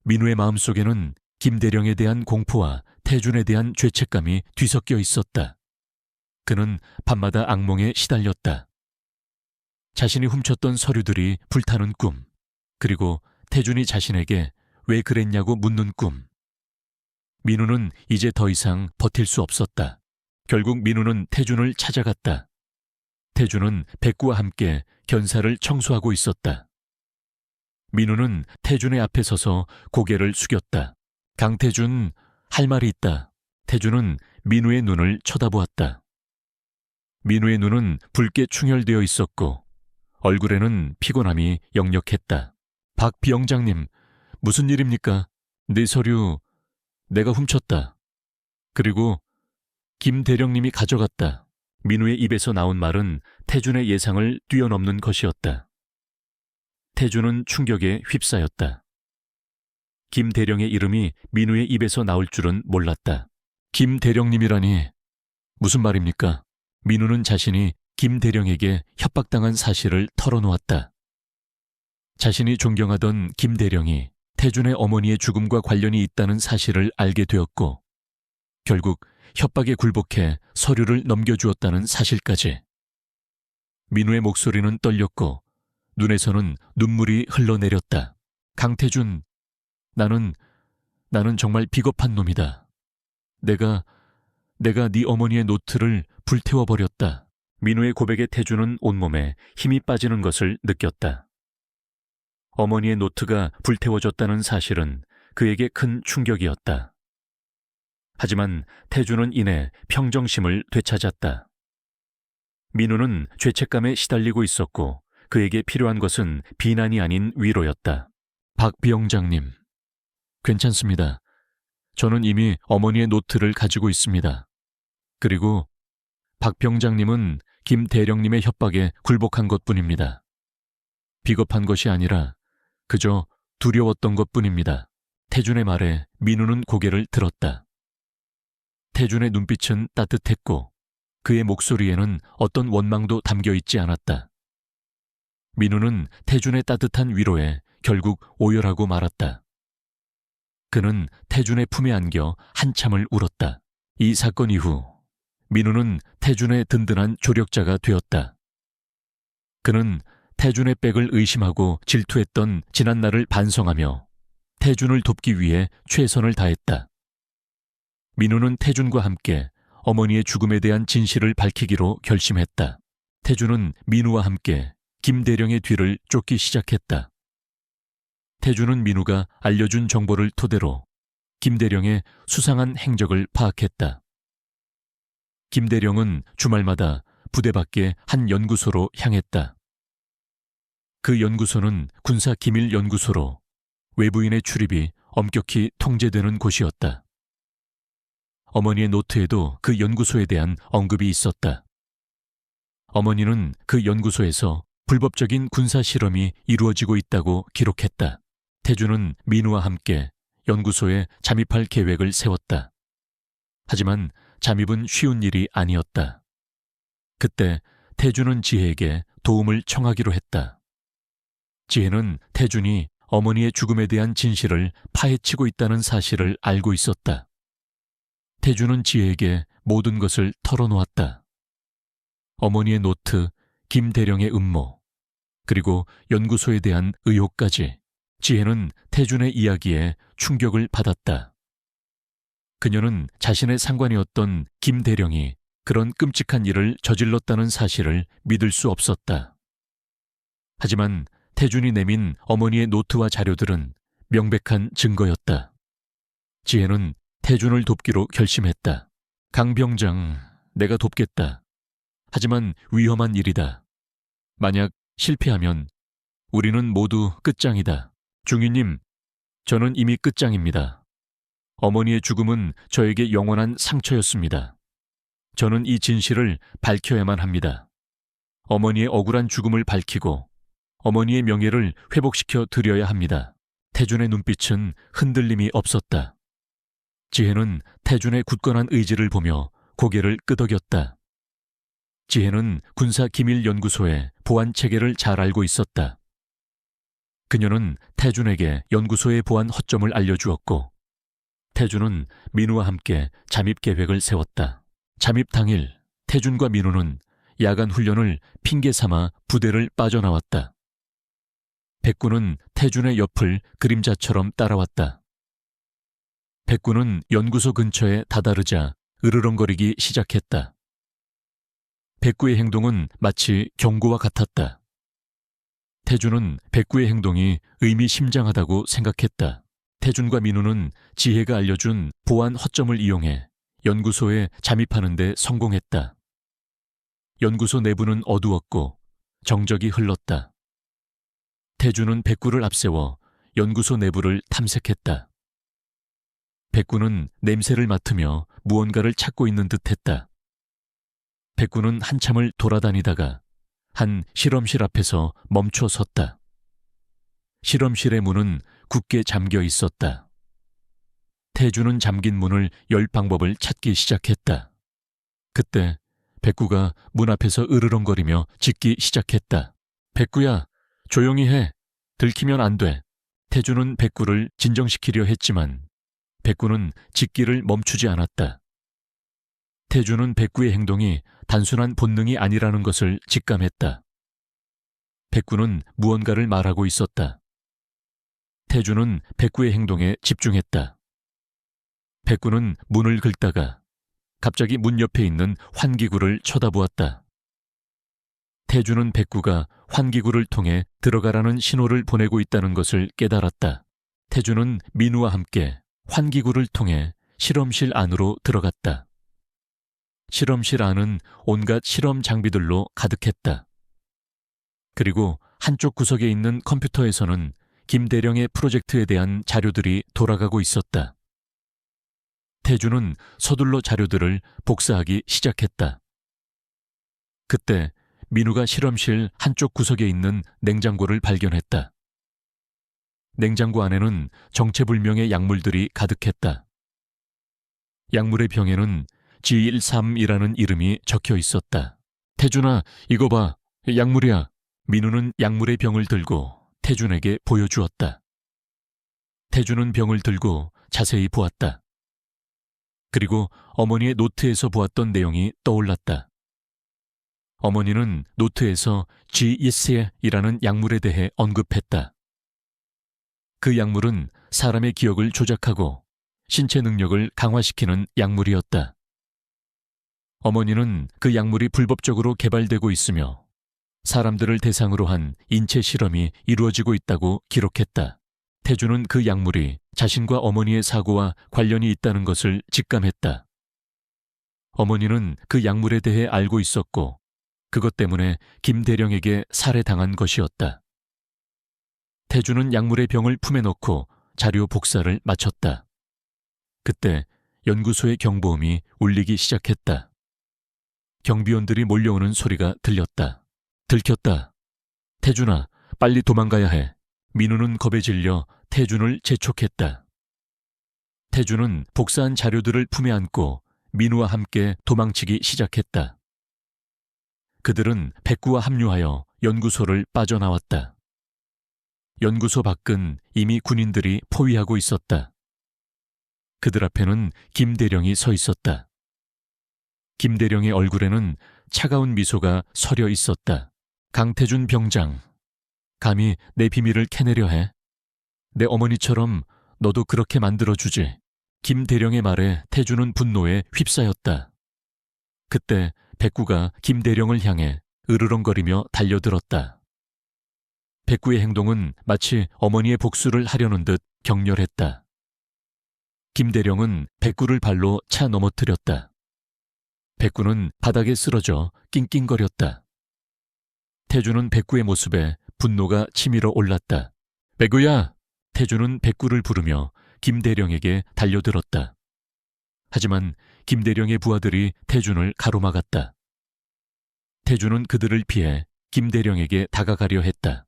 민우의 마음속에는 김대령에 대한 공포와 태준에 대한 죄책감이 뒤섞여 있었다. 그는 밤마다 악몽에 시달렸다. 자신이 훔쳤던 서류들이 불타는 꿈, 그리고 태준이 자신에게 왜 그랬냐고 묻는 꿈. 민우는 이제 더 이상 버틸 수 없었다. 결국 민우는 태준을 찾아갔다. 태준은 백구와 함께 견사를 청소하고 있었다. 민우는 태준의 앞에 서서 고개를 숙였다. 강태준, 할 말이 있다. 태준은 민우의 눈을 쳐다보았다. 민우의 눈은 붉게 충혈되어 있었고 얼굴에는 피곤함이 역력했다. 박 비영장님, 무슨 일입니까? 내 서류 내가 훔쳤다. 그리고 김 대령님이 가져갔다. 민우의 입에서 나온 말은 태준의 예상을 뛰어넘는 것이었다. 태준은 충격에 휩싸였다. 김 대령의 이름이 민우의 입에서 나올 줄은 몰랐다. 김 대령님이라니 무슨 말입니까? 민우는 자신이 김 대령에게 협박당한 사실을 털어놓았다. 자신이 존경하던 김 대령이 태준의 어머니의 죽음과 관련이 있다는 사실을 알게 되었고 결국 협박에 굴복해 서류를 넘겨주었다는 사실까지. 민우의 목소리는 떨렸고 눈에서는 눈물이 흘러내렸다. 강태준, 나는 정말 비겁한 놈이다. 내가 네 어머니의 노트를 불태워버렸다. 민우의 고백에 태준은 온몸에 힘이 빠지는 것을 느꼈다. 어머니의 노트가 불태워졌다는 사실은 그에게 큰 충격이었다. 하지만 태준은 이내 평정심을 되찾았다. 민우는 죄책감에 시달리고 있었고 그에게 필요한 것은 비난이 아닌 위로였다. 박 비영장님, 괜찮습니다. 저는 이미 어머니의 노트를 가지고 있습니다. 그리고 박 병장님은 김 대령님의 협박에 굴복한 것뿐입니다. 비겁한 것이 아니라 그저 두려웠던 것뿐입니다. 태준의 말에 민우는 고개를 들었다. 태준의 눈빛은 따뜻했고 그의 목소리에는 어떤 원망도 담겨 있지 않았다. 민우는 태준의 따뜻한 위로에 결국 오열하고 말았다. 그는 태준의 품에 안겨 한참을 울었다. 이 사건 이후 민우는 태준의 든든한 조력자가 되었다. 그는 태준의 백을 의심하고 질투했던 지난날을 반성하며 태준을 돕기 위해 최선을 다했다. 민우는 태준과 함께 어머니의 죽음에 대한 진실을 밝히기로 결심했다. 태준은 민우와 함께 김대령의 뒤를 쫓기 시작했다. 태준은 민우가 알려준 정보를 토대로 김대령의 수상한 행적을 파악했다. 김대령은 주말마다 부대 밖의 한 연구소로 향했다. 그 연구소는 군사기밀연구소로 외부인의 출입이 엄격히 통제되는 곳이었다. 어머니의 노트에도 그 연구소에 대한 언급이 있었다. 어머니는 그 연구소에서 불법적인 군사 실험이 이루어지고 있다고 기록했다. 태준은 민우와 함께 연구소에 잠입할 계획을 세웠다. 하지만 잠입은 쉬운 일이 아니었다. 그때 태준은 지혜에게 도움을 청하기로 했다. 지혜는 태준이 어머니의 죽음에 대한 진실을 파헤치고 있다는 사실을 알고 있었다. 태준은 지혜에게 모든 것을 털어놓았다. 어머니의 노트, 김 대령의 음모, 그리고 연구소에 대한 의혹까지. 지혜는 태준의 이야기에 충격을 받았다. 그녀는 자신의 상관이었던 김 대령이 그런 끔찍한 일을 저질렀다는 사실을 믿을 수 없었다. 하지만 태준이 내민 어머니의 노트와 자료들은 명백한 증거였다. 지혜는 태준을 돕기로 결심했다. 강 병장, 내가 돕겠다. 하지만 위험한 일이다. 만약 실패하면 우리는 모두 끝장이다. 중위님, 저는 이미 끝장입니다. 어머니의 죽음은 저에게 영원한 상처였습니다. 저는 이 진실을 밝혀야만 합니다. 어머니의 억울한 죽음을 밝히고 어머니의 명예를 회복시켜 드려야 합니다. 태준의 눈빛은 흔들림이 없었다. 지혜는 태준의 굳건한 의지를 보며 고개를 끄덕였다. 지혜는 군사기밀연구소의 보안 체계를 잘 알고 있었다. 그녀는 태준에게 연구소의 보안 허점을 알려주었고 태준은 민우와 함께 잠입 계획을 세웠다. 잠입 당일 태준과 민우는 야간 훈련을 핑계 삼아 부대를 빠져나왔다. 백구는 태준의 옆을 그림자처럼 따라왔다. 백구는 연구소 근처에 다다르자 으르렁거리기 시작했다. 백구의 행동은 마치 경고와 같았다. 태준은 백구의 행동이 의미심장하다고 생각했다. 태준과 민우는 지혜가 알려준 보안 허점을 이용해 연구소에 잠입하는 데 성공했다. 연구소 내부는 어두웠고 정적이 흘렀다. 태준은 백구를 앞세워 연구소 내부를 탐색했다. 백구는 냄새를 맡으며 무언가를 찾고 있는 듯했다. 백구는 한참을 돌아다니다가 한 실험실 앞에서 멈춰 섰다. 실험실의 문은 굳게 잠겨 있었다. 태준은 잠긴 문을 열 방법을 찾기 시작했다. 그때 백구가 문 앞에서 으르렁거리며 짖기 시작했다. 백구야, 조용히 해. 들키면 안 돼. 태준은 백구를 진정시키려 했지만 백구는 짖기를 멈추지 않았다. 태주는 백구의 행동이 단순한 본능이 아니라는 것을 직감했다. 백구는 무언가를 말하고 있었다. 태주는 백구의 행동에 집중했다. 백구는 문을 긁다가 갑자기 문 옆에 있는 환기구를 쳐다보았다. 태주는 백구가 환기구를 통해 들어가라는 신호를 보내고 있다는 것을 깨달았다. 태주는 민우와 함께 환기구를 통해 실험실 안으로 들어갔다. 실험실 안은 온갖 실험 장비들로 가득했다. 그리고 한쪽 구석에 있는 컴퓨터에서는 김대령의 프로젝트에 대한 자료들이 돌아가고 있었다. 태주는 서둘러 자료들을 복사하기 시작했다. 그때 민우가 실험실 한쪽 구석에 있는 냉장고를 발견했다. 냉장고 안에는 정체불명의 약물들이 가득했다. 약물의 병에는 G13이라는 이름이 적혀 있었다. 태준아, 이거 봐. 약물이야. 민우는 약물의 병을 들고 태준에게 보여주었다. 태준은 병을 들고 자세히 보았다. 그리고 어머니의 노트에서 보았던 내용이 떠올랐다. 어머니는 노트에서 G13이라는 약물에 대해 언급했다. 그 약물은 사람의 기억을 조작하고 신체 능력을 강화시키는 약물이었다. 어머니는 그 약물이 불법적으로 개발되고 있으며 사람들을 대상으로 한 인체 실험이 이루어지고 있다고 기록했다. 태주는 그 약물이 자신과 어머니의 사고와 관련이 있다는 것을 직감했다. 어머니는 그 약물에 대해 알고 있었고 그것 때문에 김대령에게 살해당한 것이었다. 태주는 약물의 병을 품에 넣고 자료 복사를 마쳤다. 그때 연구소의 경보음이 울리기 시작했다. 경비원들이 몰려오는 소리가 들렸다. 들켰다. 태준아, 빨리 도망가야 해. 민우는 겁에 질려 태준을 재촉했다. 태준은 복사한 자료들을 품에 안고 민우와 함께 도망치기 시작했다. 그들은 백구와 합류하여 연구소를 빠져나왔다. 연구소 밖은 이미 군인들이 포위하고 있었다. 그들 앞에는 김대령이 서 있었다. 김대령의 얼굴에는 차가운 미소가 서려 있었다. 강태준 병장, 감히 내 비밀을 캐내려 해? 내 어머니처럼 너도 그렇게 만들어주지. 김대령의 말에 태준은 분노에 휩싸였다. 그때 백구가 김대령을 향해 으르렁거리며 달려들었다. 백구의 행동은 마치 어머니의 복수를 하려는 듯 격렬했다. 김대령은 백구를 발로 차 넘어뜨렸다. 백구는 바닥에 쓰러져 낑낑거렸다. 태주는 백구의 모습에 분노가 치밀어 올랐다. 백구야! 태주는 백구를 부르며 김대령에게 달려들었다. 하지만 김대령의 부하들이 태준을 가로막았다. 태준은 그들을 피해 김대령에게 다가가려 했다.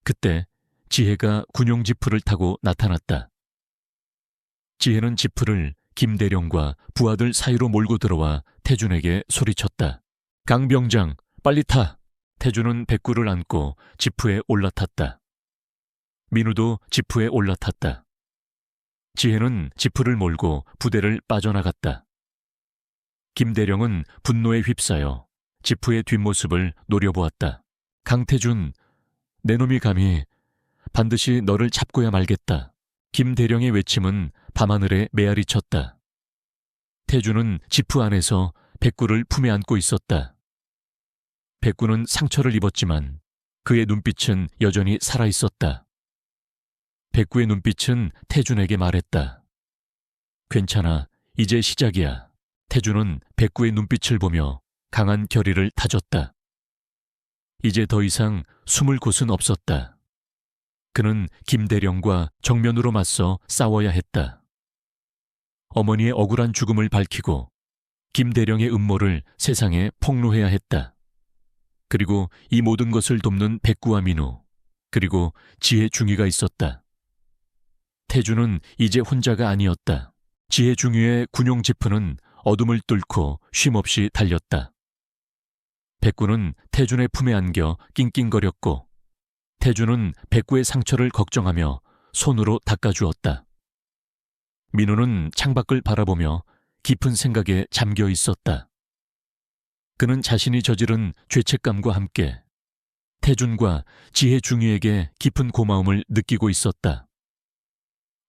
그때 지혜가 군용 지프를 타고 나타났다. 지혜는 지프를 김대령과 부하들 사이로 몰고 들어와 태준에게 소리쳤다. 강병장, 빨리 타! 태준은 백구를 안고 지프에 올라탔다. 민우도 지프에 올라탔다. 지혜는 지프를 몰고 부대를 빠져나갔다. 김대령은 분노에 휩싸여 지프의 뒷모습을 노려보았다. 강태준, 내 놈이 감히 반드시 너를 잡고야 말겠다. 김대령의 외침은 밤하늘에 메아리 쳤다. 태준은 지프 안에서 백구를 품에 안고 있었다. 백구는 상처를 입었지만 그의 눈빛은 여전히 살아있었다. 백구의 눈빛은 태준에게 말했다. 괜찮아, 이제 시작이야. 태준은 백구의 눈빛을 보며 강한 결의를 다졌다. 이제 더 이상 숨을 곳은 없었다. 그는 김대령과 정면으로 맞서 싸워야 했다. 어머니의 억울한 죽음을 밝히고 김대령의 음모를 세상에 폭로해야 했다. 그리고 이 모든 것을 돕는 백구와 민우, 그리고 지혜 중위가 있었다. 태주는 이제 혼자가 아니었다. 지혜 중위의 군용 지프는 어둠을 뚫고 쉼없이 달렸다. 백구는 태준의 품에 안겨 낑낑거렸고 태준은 백구의 상처를 걱정하며 손으로 닦아주었다. 민우는 창밖을 바라보며 깊은 생각에 잠겨 있었다. 그는 자신이 저지른 죄책감과 함께 태준과 지혜 중위에게 깊은 고마움을 느끼고 있었다.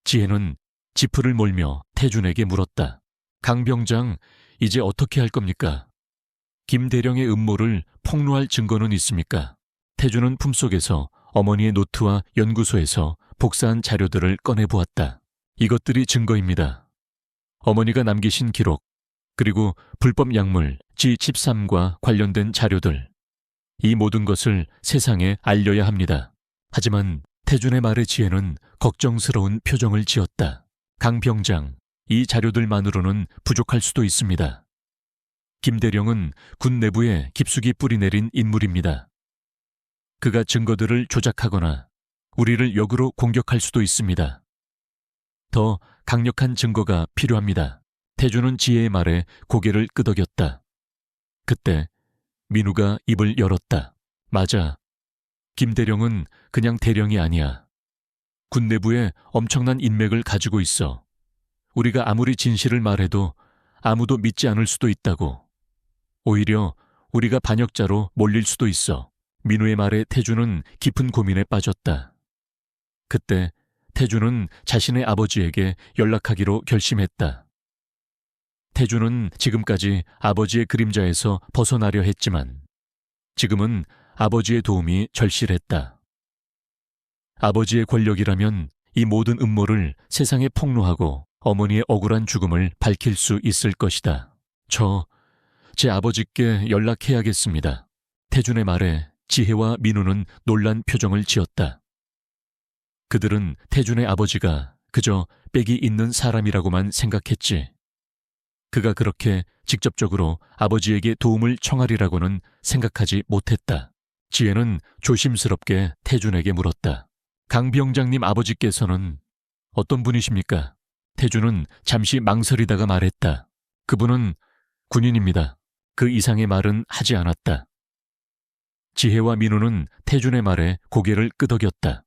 지혜는 지프를 몰며 태준에게 물었다. 강병장, 이제 어떻게 할 겁니까? 김대령의 음모를 폭로할 증거는 있습니까? 태준은 품속에서 어머니의 노트와 연구소에서 복사한 자료들을 꺼내보았다. 이것들이 증거입니다. 어머니가 남기신 기록, 그리고 불법 약물 G13과 관련된 자료들. 이 모든 것을 세상에 알려야 합니다. 하지만 태준의 말에 지혜는 걱정스러운 표정을 지었다. 강 병장, 이 자료들만으로는 부족할 수도 있습니다. 김대령은 군 내부에 깊숙이 뿌리내린 인물입니다. 그가 증거들을 조작하거나 우리를 역으로 공격할 수도 있습니다. 더 강력한 증거가 필요합니다. 태준은 지혜의 말에 고개를 끄덕였다. 그때 민우가 입을 열었다. 맞아. 김대령은 그냥 대령이 아니야. 군 내부에 엄청난 인맥을 가지고 있어. 우리가 아무리 진실을 말해도 아무도 믿지 않을 수도 있다고. 오히려 우리가 반역자로 몰릴 수도 있어. 민우의 말에 태준은 깊은 고민에 빠졌다. 그때 태준은 자신의 아버지에게 연락하기로 결심했다. 태준은 지금까지 아버지의 그림자에서 벗어나려 했지만 지금은 아버지의 도움이 절실했다. 아버지의 권력이라면 이 모든 음모를 세상에 폭로하고 어머니의 억울한 죽음을 밝힐 수 있을 것이다. 제 아버지께 연락해야겠습니다. 태준의 말에 지혜와 민우는 놀란 표정을 지었다. 그들은 태준의 아버지가 그저 빽이 있는 사람이라고만 생각했지. 그가 그렇게 직접적으로 아버지에게 도움을 청하리라고는 생각하지 못했다. 지혜는 조심스럽게 태준에게 물었다. 강 병장님 아버지께서는 어떤 분이십니까? 태준은 잠시 망설이다가 말했다. 그분은 군인입니다. 그 이상의 말은 하지 않았다. 지혜와 민우는 태준의 말에 고개를 끄덕였다.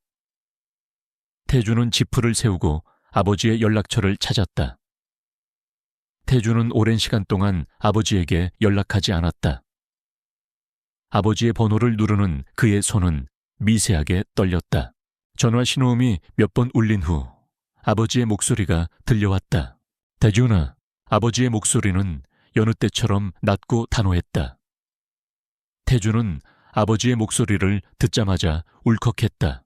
태준은 지프를 세우고 아버지의 연락처를 찾았다. 태준은 오랜 시간 동안 아버지에게 연락하지 않았다. 아버지의 번호를 누르는 그의 손은 미세하게 떨렸다. 전화 신호음이 몇 번 울린 후 아버지의 목소리가 들려왔다. 태준아, 아버지의 목소리는 여느 때처럼 낮고 단호했다. 태준은 아버지의 목소리를 듣자마자 울컥했다.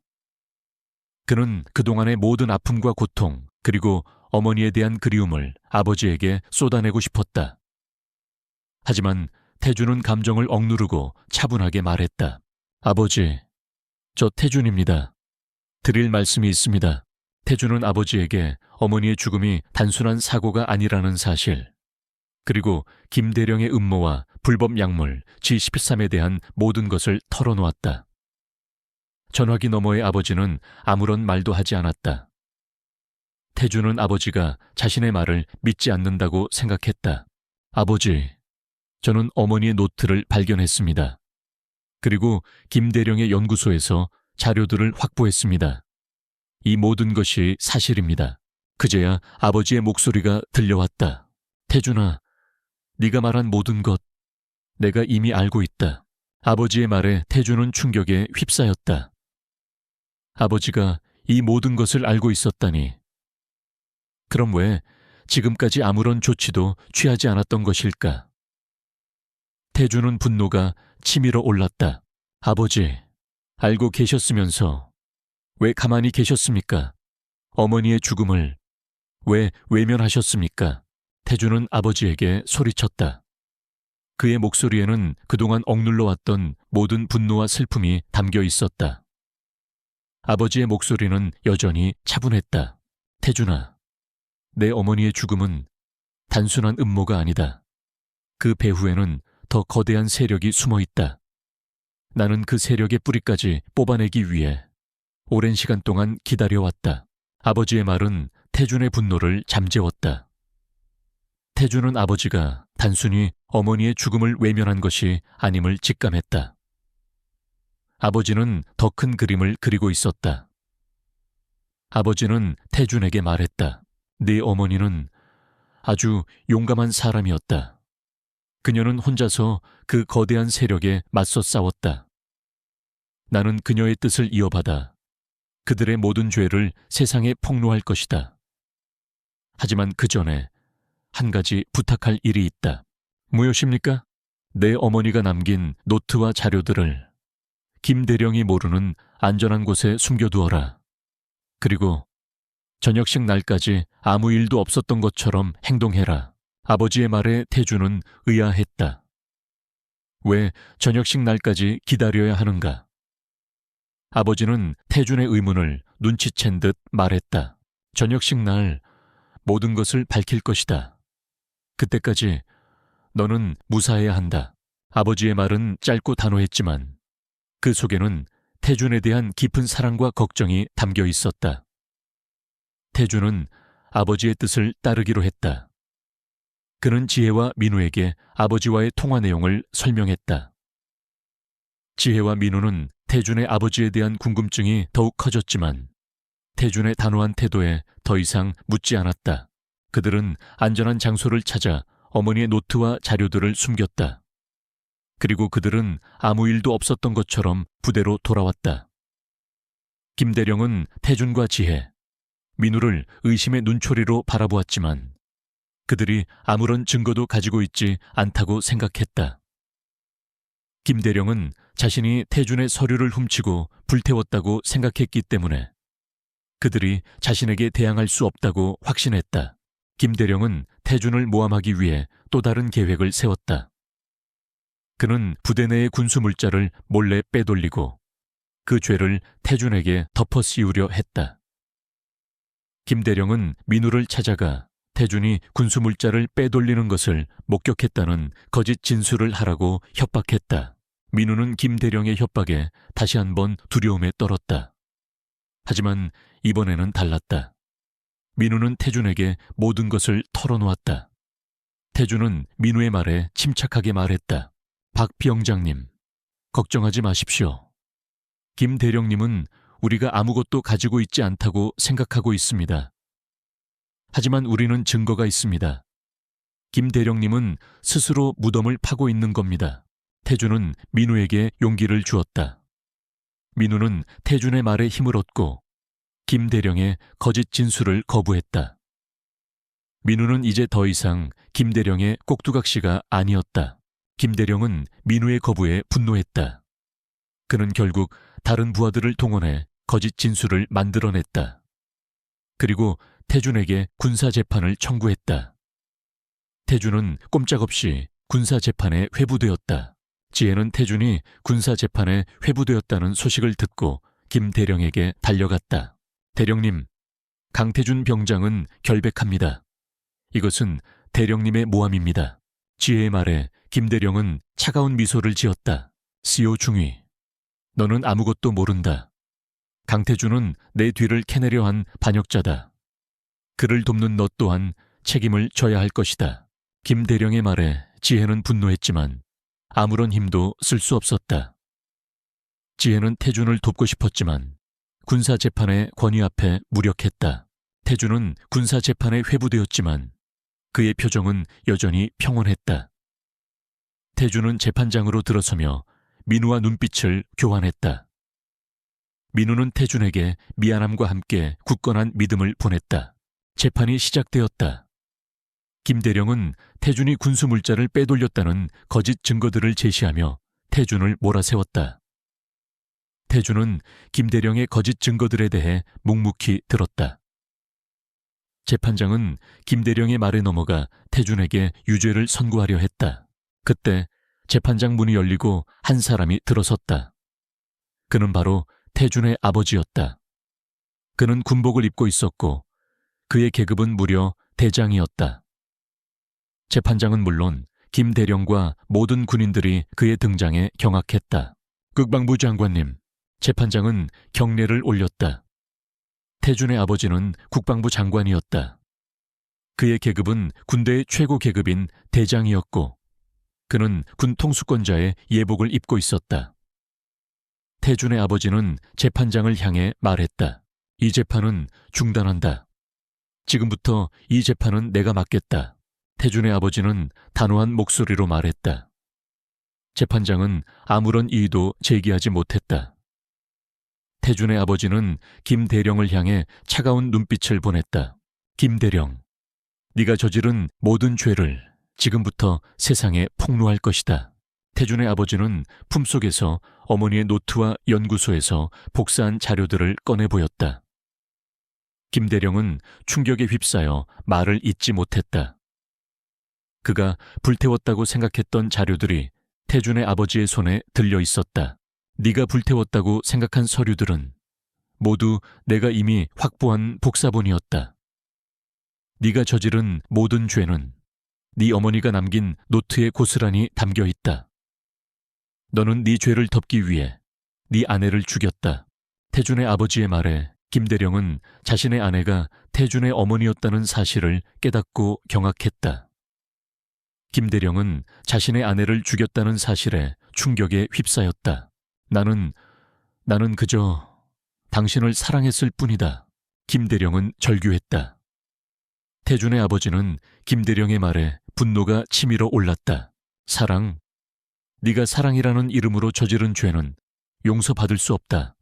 그는 그동안의 모든 아픔과 고통, 그리고 어머니에 대한 그리움을 아버지에게 쏟아내고 싶었다. 하지만 태준은 감정을 억누르고 차분하게 말했다. 아버지, 저 태준입니다. 드릴 말씀이 있습니다. 태준은 아버지에게 어머니의 죽음이 단순한 사고가 아니라는 사실, 그리고 김대령의 음모와 불법 약물 G13에 대한 모든 것을 털어놓았다. 전화기 너머의 아버지는 아무런 말도 하지 않았다. 태준은 아버지가 자신의 말을 믿지 않는다고 생각했다. 아버지, 저는 어머니의 노트를 발견했습니다. 그리고 김대령의 연구소에서 자료들을 확보했습니다. 이 모든 것이 사실입니다. 그제야 아버지의 목소리가 들려왔다. 태준아, 네가 말한 모든 것 내가 이미 알고 있다. 아버지의 말에 태준은 충격에 휩싸였다. 아버지가 이 모든 것을 알고 있었다니. 그럼 왜 지금까지 아무런 조치도 취하지 않았던 것일까? 태준은 분노가 치밀어 올랐다. 아버지, 알고 계셨으면서 왜 가만히 계셨습니까? 어머니의 죽음을 왜 외면하셨습니까? 태준은 아버지에게 소리쳤다. 그의 목소리에는 그동안 억눌러 왔던 모든 분노와 슬픔이 담겨 있었다. 아버지의 목소리는 여전히 차분했다. 태준아, 내 어머니의 죽음은 단순한 음모가 아니다. 그 배후에는 더 거대한 세력이 숨어 있다. 나는 그 세력의 뿌리까지 뽑아내기 위해 오랜 시간 동안 기다려왔다. 아버지의 말은 태준의 분노를 잠재웠다. 태준은 아버지가 단순히 어머니의 죽음을 외면한 것이 아님을 직감했다. 아버지는 더 큰 그림을 그리고 있었다. 아버지는 태준에게 말했다. 네 어머니는 아주 용감한 사람이었다. 그녀는 혼자서 그 거대한 세력에 맞서 싸웠다. 나는 그녀의 뜻을 이어받아 그들의 모든 죄를 세상에 폭로할 것이다. 하지만 그 전에 한 가지 부탁할 일이 있다. 무엇입니까? 내 어머니가 남긴 노트와 자료들을 김대령이 모르는 안전한 곳에 숨겨두어라. 그리고 저녁식 날까지 아무 일도 없었던 것처럼 행동해라. 아버지의 말에 태주는 의아했다. 왜 저녁식 날까지 기다려야 하는가? 아버지는 태준의 의문을 눈치챈 듯 말했다. 저녁식 날 모든 것을 밝힐 것이다. 그때까지 너는 무사해야 한다. 아버지의 말은 짧고 단호했지만 그 속에는 태준에 대한 깊은 사랑과 걱정이 담겨 있었다. 태준은 아버지의 뜻을 따르기로 했다. 그는 지혜와 민우에게 아버지와의 통화 내용을 설명했다. 지혜와 민우는 태준의 아버지에 대한 궁금증이 더욱 커졌지만 태준의 단호한 태도에 더 이상 묻지 않았다. 그들은 안전한 장소를 찾아 어머니의 노트와 자료들을 숨겼다. 그리고 그들은 아무 일도 없었던 것처럼 부대로 돌아왔다. 김대령은 태준과 지혜, 민우를 의심의 눈초리로 바라보았지만 그들이 아무런 증거도 가지고 있지 않다고 생각했다. 김대령은 자신이 태준의 서류를 훔치고 불태웠다고 생각했기 때문에 그들이 자신에게 대항할 수 없다고 확신했다. 김대령은 태준을 모함하기 위해 또 다른 계획을 세웠다. 그는 부대 내의 군수 물자를 몰래 빼돌리고 그 죄를 태준에게 덮어 씌우려 했다. 김대령은 민우를 찾아가 태준이 군수 물자를 빼돌리는 것을 목격했다는 거짓 진술을 하라고 협박했다. 민우는 김대령의 협박에 다시 한번 두려움에 떨었다. 하지만 이번에는 달랐다. 민우는 태준에게 모든 것을 털어놓았다. 태준은 민우의 말에 침착하게 말했다. 박 비영장님, 걱정하지 마십시오. 김 대령님은 우리가 아무것도 가지고 있지 않다고 생각하고 있습니다. 하지만 우리는 증거가 있습니다. 김 대령님은 스스로 무덤을 파고 있는 겁니다. 태준은 민우에게 용기를 주었다. 민우는 태준의 말에 힘을 얻고 김 대령의 거짓 진술을 거부했다. 민우는 이제 더 이상 김 대령의 꼭두각시가 아니었다. 김 대령은 민우의 거부에 분노했다. 그는 결국 다른 부하들을 동원해 거짓 진술을 만들어냈다. 그리고 태준에게 군사재판을 청구했다. 태준은 꼼짝없이 군사재판에 회부되었다. 지혜는 태준이 군사재판에 회부되었다는 소식을 듣고 김 대령에게 달려갔다. 대령님, 강태준 병장은 결백합니다. 이것은 대령님의 모함입니다. 지혜의 말에 김 대령은 차가운 미소를 지었다. 시오 중위, 너는 아무것도 모른다. 강태준은 내 뒤를 캐내려 한 반역자다. 그를 돕는 너 또한 책임을 져야 할 것이다. 김 대령의 말에 지혜는 분노했지만 아무런 힘도 쓸 수 없었다. 지혜는 태준을 돕고 싶었지만 군사재판의 권위 앞에 무력했다. 태준은 군사재판에 회부되었지만 그의 표정은 여전히 평온했다. 태준은 재판장으로 들어서며 민우와 눈빛을 교환했다. 민우는 태준에게 미안함과 함께 굳건한 믿음을 보냈다. 재판이 시작되었다. 김 대령은 태준이 군수 물자를 빼돌렸다는 거짓 증거들을 제시하며 태준을 몰아세웠다. 태준은 김 대령의 거짓 증거들에 대해 묵묵히 들었다. 재판장은 김 대령의 말에 넘어가 태준에게 유죄를 선고하려 했다. 그때 재판장 문이 열리고 한 사람이 들어섰다. 그는 바로 태준의 아버지였다. 그는 군복을 입고 있었고 그의 계급은 무려 대장이었다. 재판장은 물론 김 대령과 모든 군인들이 그의 등장에 경악했다. 국방부 장관님, 재판장은 경례를 올렸다. 태준의 아버지는 국방부 장관이었다. 그의 계급은 군대의 최고 계급인 대장이었고 그는 군 통수권자의 예복을 입고 있었다. 태준의 아버지는 재판장을 향해 말했다. 이 재판은 중단한다. 지금부터 이 재판은 내가 맡겠다. 태준의 아버지는 단호한 목소리로 말했다. 재판장은 아무런 이의도 제기하지 못했다. 태준의 아버지는 김 대령을 향해 차가운 눈빛을 보냈다. 김 대령, 네가 저지른 모든 죄를 지금부터 세상에 폭로할 것이다. 태준의 아버지는 품속에서 어머니의 노트와 연구소에서 복사한 자료들을 꺼내 보였다. 김 대령은 충격에 휩싸여 말을 잇지 못했다. 그가 불태웠다고 생각했던 자료들이 태준의 아버지의 손에 들려 있었다. 네가 불태웠다고 생각한 서류들은 모두 내가 이미 확보한 복사본이었다. 네가 저지른 모든 죄는 네 어머니가 남긴 노트에 고스란히 담겨 있다. 너는 네 죄를 덮기 위해 네 아내를 죽였다. 태준의 아버지의 말에 김대령은 자신의 아내가 태준의 어머니였다는 사실을 깨닫고 경악했다. 김대령은 자신의 아내를 죽였다는 사실에 충격에 휩싸였다. 나는 그저 당신을 사랑했을 뿐이다. 김대령은 절규했다. 태준의 아버지는 김대령의 말에 분노가 치밀어 올랐다. 사랑? 네가 사랑이라는 이름으로 저지른 죄는 용서받을 수 없다.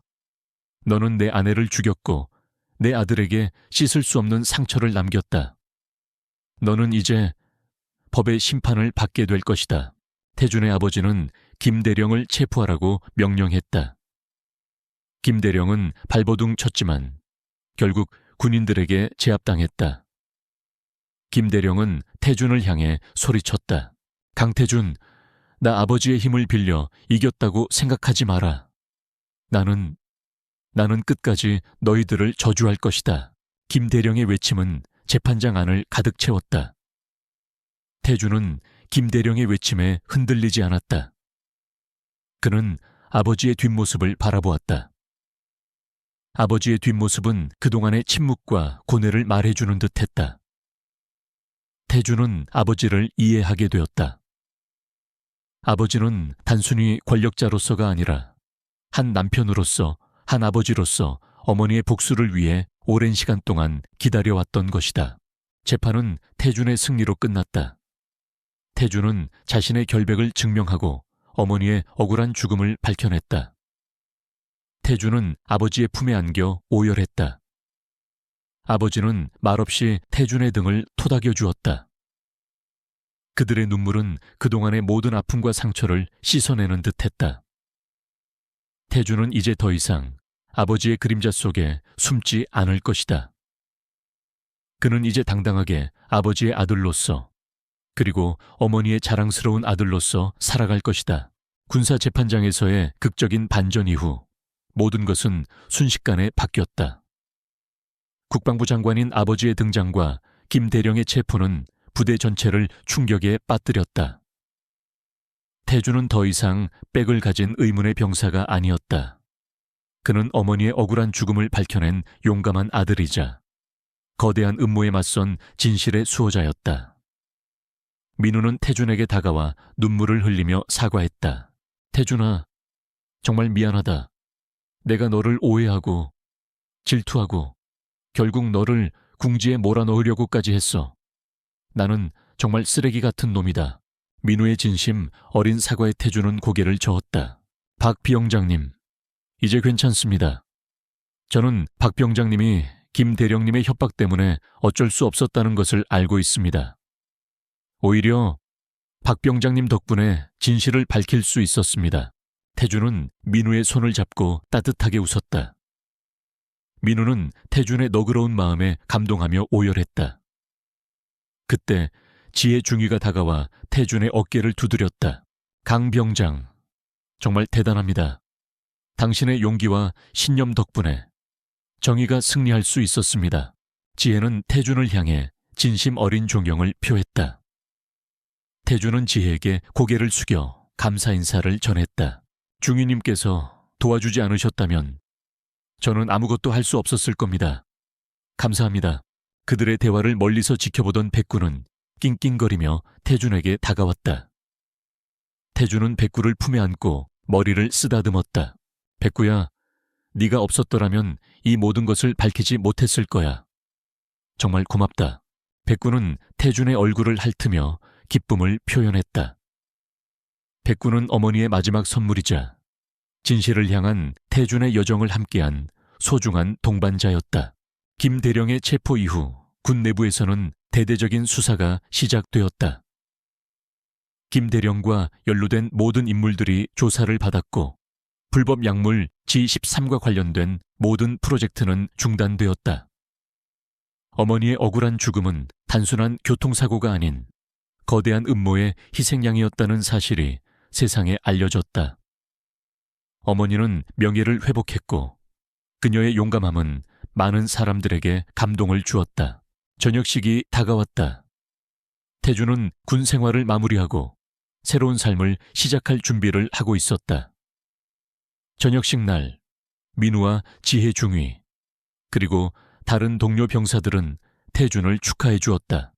너는 내 아내를 죽였고 내 아들에게 씻을 수 없는 상처를 남겼다. 너는 이제 법의 심판을 받게 될 것이다. 태준의 아버지는 김대령을 체포하라고 명령했다. 김대령은 발버둥 쳤지만 결국 군인들에게 제압당했다. 김대령은 태준을 향해 소리쳤다. 강태준, 나 아버지의 힘을 빌려 이겼다고 생각하지 마라. 나는 끝까지 너희들을 저주할 것이다. 김대령의 외침은 재판장 안을 가득 채웠다. 태준은 김대령의 외침에 흔들리지 않았다. 그는 아버지의 뒷모습을 바라보았다. 아버지의 뒷모습은 그동안의 침묵과 고뇌를 말해주는 듯했다. 태준은 아버지를 이해하게 되었다. 아버지는 단순히 권력자로서가 아니라 한 남편으로서, 한 아버지로서 어머니의 복수를 위해 오랜 시간 동안 기다려왔던 것이다. 재판은 태준의 승리로 끝났다. 태준은 자신의 결백을 증명하고 어머니의 억울한 죽음을 밝혀냈다. 태준은 아버지의 품에 안겨 오열했다. 아버지는 말없이 태준의 등을 토닥여 주었다. 그들의 눈물은 그동안의 모든 아픔과 상처를 씻어내는 듯했다. 태준은 이제 더 이상 아버지의 그림자 속에 숨지 않을 것이다. 그는 이제 당당하게 아버지의 아들로서 그리고 어머니의 자랑스러운 아들로서 살아갈 것이다. 군사재판장에서의 극적인 반전 이후 모든 것은 순식간에 바뀌었다. 국방부 장관인 아버지의 등장과 김 대령의 체포는 부대 전체를 충격에 빠뜨렸다. 태준은 더 이상 백을 가진 의문의 병사가 아니었다. 그는 어머니의 억울한 죽음을 밝혀낸 용감한 아들이자 거대한 음모에 맞선 진실의 수호자였다. 민우는 태준에게 다가와 눈물을 흘리며 사과했다. 태준아, 정말 미안하다. 내가 너를 오해하고 질투하고 결국 너를 궁지에 몰아넣으려고까지 했어. 나는 정말 쓰레기 같은 놈이다. 민우의 진심 어린 사과에 태준은 고개를 저었다. 박 비영장님, 이제 괜찮습니다. 저는 박 병장님이 김 대령님의 협박 때문에 어쩔 수 없었다는 것을 알고 있습니다. 오히려 박 병장님 덕분에 진실을 밝힐 수 있었습니다. 태준은 민우의 손을 잡고 따뜻하게 웃었다. 민우는 태준의 너그러운 마음에 감동하며 오열했다. 그때 지혜 중위가 다가와 태준의 어깨를 두드렸다. 강 병장, 정말 대단합니다. 당신의 용기와 신념 덕분에 정의가 승리할 수 있었습니다. 지혜는 태준을 향해 진심 어린 존경을 표했다. 태준은 지혜에게 고개를 숙여 감사 인사를 전했다. 중위님께서 도와주지 않으셨다면 저는 아무것도 할 수 없었을 겁니다. 감사합니다. 그들의 대화를 멀리서 지켜보던 백구는 낑낑거리며 태준에게 다가왔다. 태준은 백구를 품에 안고 머리를 쓰다듬었다. 백구야, 네가 없었더라면 이 모든 것을 밝히지 못했을 거야. 정말 고맙다. 백구는 태준의 얼굴을 핥으며 기쁨을 표현했다. 백구는 어머니의 마지막 선물이자 진실을 향한 태준의 여정을 함께한 소중한 동반자였다. 김 대령의 체포 이후 군 내부에서는 대대적인 수사가 시작되었다. 김 대령과 연루된 모든 인물들이 조사를 받았고 불법 약물 G13과 관련된 모든 프로젝트는 중단되었다. 어머니의 억울한 죽음은 단순한 교통사고가 아닌 거대한 음모의 희생양이었다는 사실이 세상에 알려졌다. 어머니는 명예를 회복했고 그녀의 용감함은 많은 사람들에게 감동을 주었다. 저녁식이 다가왔다. 태준은 군 생활을 마무리하고 새로운 삶을 시작할 준비를 하고 있었다. 저녁식 날, 민우와 지혜 중위, 그리고 다른 동료 병사들은 태준을 축하해 주었다.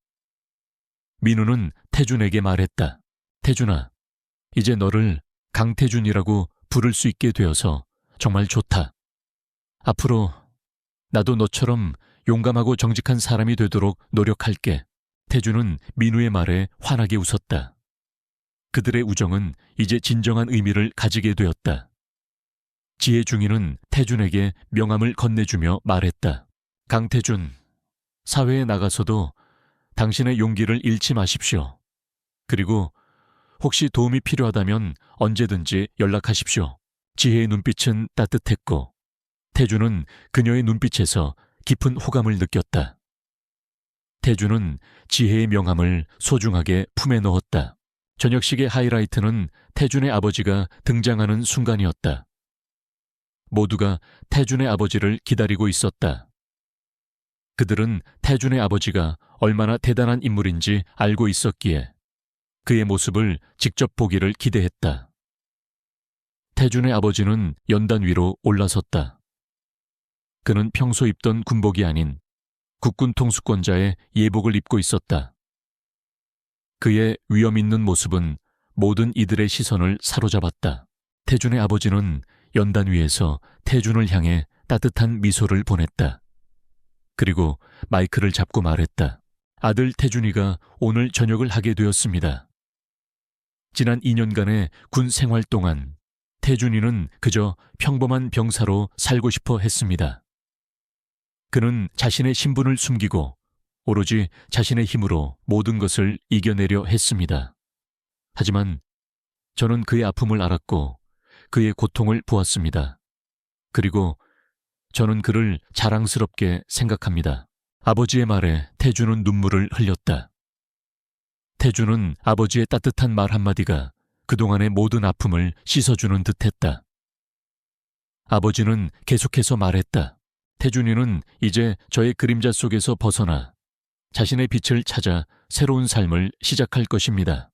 민우는 태준에게 말했다. 태준아, 이제 너를 강태준이라고 부를 수 있게 되어서 정말 좋다. 앞으로 나도 너처럼 용감하고 정직한 사람이 되도록 노력할게. 태준은 민우의 말에 환하게 웃었다. 그들의 우정은 이제 진정한 의미를 가지게 되었다. 지혜 중위는 태준에게 명함을 건네주며 말했다. 강태준, 사회에 나가서도 당신의 용기를 잃지 마십시오. 그리고 혹시 도움이 필요하다면 언제든지 연락하십시오. 지혜의 눈빛은 따뜻했고 태준은 그녀의 눈빛에서 깊은 호감을 느꼈다. 태준은 지혜의 명함을 소중하게 품에 넣었다. 저녁식의 하이라이트는 태준의 아버지가 등장하는 순간이었다. 모두가 태준의 아버지를 기다리고 있었다. 그들은 태준의 아버지가 얼마나 대단한 인물인지 알고 있었기에 그의 모습을 직접 보기를 기대했다. 태준의 아버지는 연단 위로 올라섰다. 그는 평소 입던 군복이 아닌 국군 통수권자의 예복을 입고 있었다. 그의 위험 있는 모습은 모든 이들의 시선을 사로잡았다. 태준의 아버지는 연단 위에서 태준을 향해 따뜻한 미소를 보냈다. 그리고 마이크를 잡고 말했다. 아들 태준이가 오늘 전역을 하게 되었습니다. 지난 2년간의 군 생활 동안 태준이는 그저 평범한 병사로 살고 싶어 했습니다. 그는 자신의 신분을 숨기고 오로지 자신의 힘으로 모든 것을 이겨내려 했습니다. 하지만 저는 그의 아픔을 알았고 그의 고통을 보았습니다. 그리고 저는 그를 자랑스럽게 생각합니다. 아버지의 말에 태준은 눈물을 흘렸다. 태준은 아버지의 따뜻한 말 한마디가 그동안의 모든 아픔을 씻어주는 듯했다. 아버지는 계속해서 말했다. 태준이는 이제 저의 그림자 속에서 벗어나 자신의 빛을 찾아 새로운 삶을 시작할 것입니다.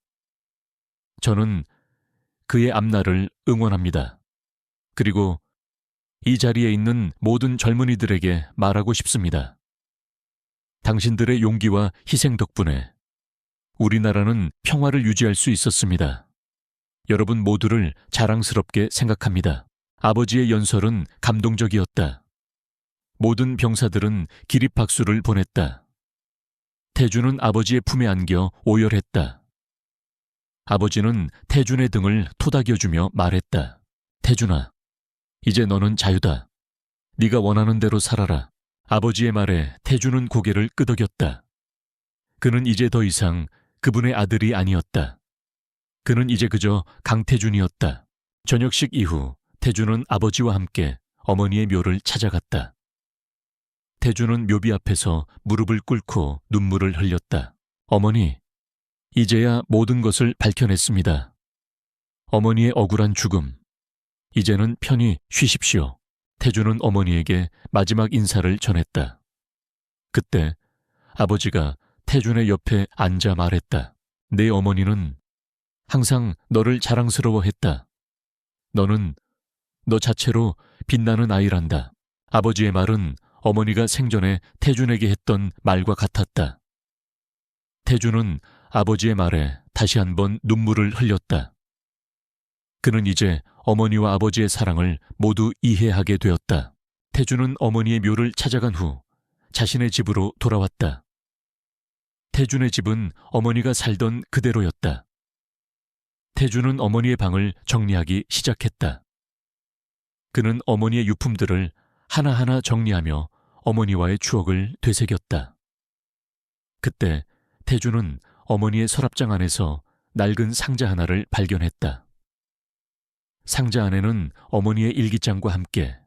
저는 그의 앞날을 응원합니다. 그리고 이 자리에 있는 모든 젊은이들에게 말하고 싶습니다. 당신들의 용기와 희생 덕분에 우리나라는 평화를 유지할 수 있었습니다. 여러분 모두를 자랑스럽게 생각합니다. 아버지의 연설은 감동적이었다. 모든 병사들은 기립박수를 보냈다. 태준은 아버지의 품에 안겨 오열했다. 아버지는 태준의 등을 토닥여주며 말했다. 태준아, 이제 너는 자유다. 네가 원하는 대로 살아라. 아버지의 말에 태준은 고개를 끄덕였다. 그는 이제 더 이상 그분의 아들이 아니었다. 그는 이제 그저 강태준이었다. 저녁식 이후 태준은 아버지와 함께 어머니의 묘를 찾아갔다. 태준은 묘비 앞에서 무릎을 꿇고 눈물을 흘렸다. 어머니, 이제야 모든 것을 밝혀냈습니다. 어머니의 억울한 죽음. 이제는 편히 쉬십시오. 태준은 어머니에게 마지막 인사를 전했다. 그때 아버지가 태준의 옆에 앉아 말했다. 내 어머니는 항상 너를 자랑스러워했다. 너는 너 자체로 빛나는 아이란다. 아버지의 말은 어머니가 생전에 태준에게 했던 말과 같았다. 태준은 아버지의 말에 다시 한번 눈물을 흘렸다. 그는 이제 어머니와 아버지의 사랑을 모두 이해하게 되었다. 태준은 어머니의 묘를 찾아간 후 자신의 집으로 돌아왔다. 태준의 집은 어머니가 살던 그대로였다. 태준은 어머니의 방을 정리하기 시작했다. 그는 어머니의 유품들을 하나하나 정리하며 어머니와의 추억을 되새겼다. 그때 태준은 어머니의 서랍장 안에서 낡은 상자 하나를 발견했다. 상자 안에는 어머니의 일기장과 함께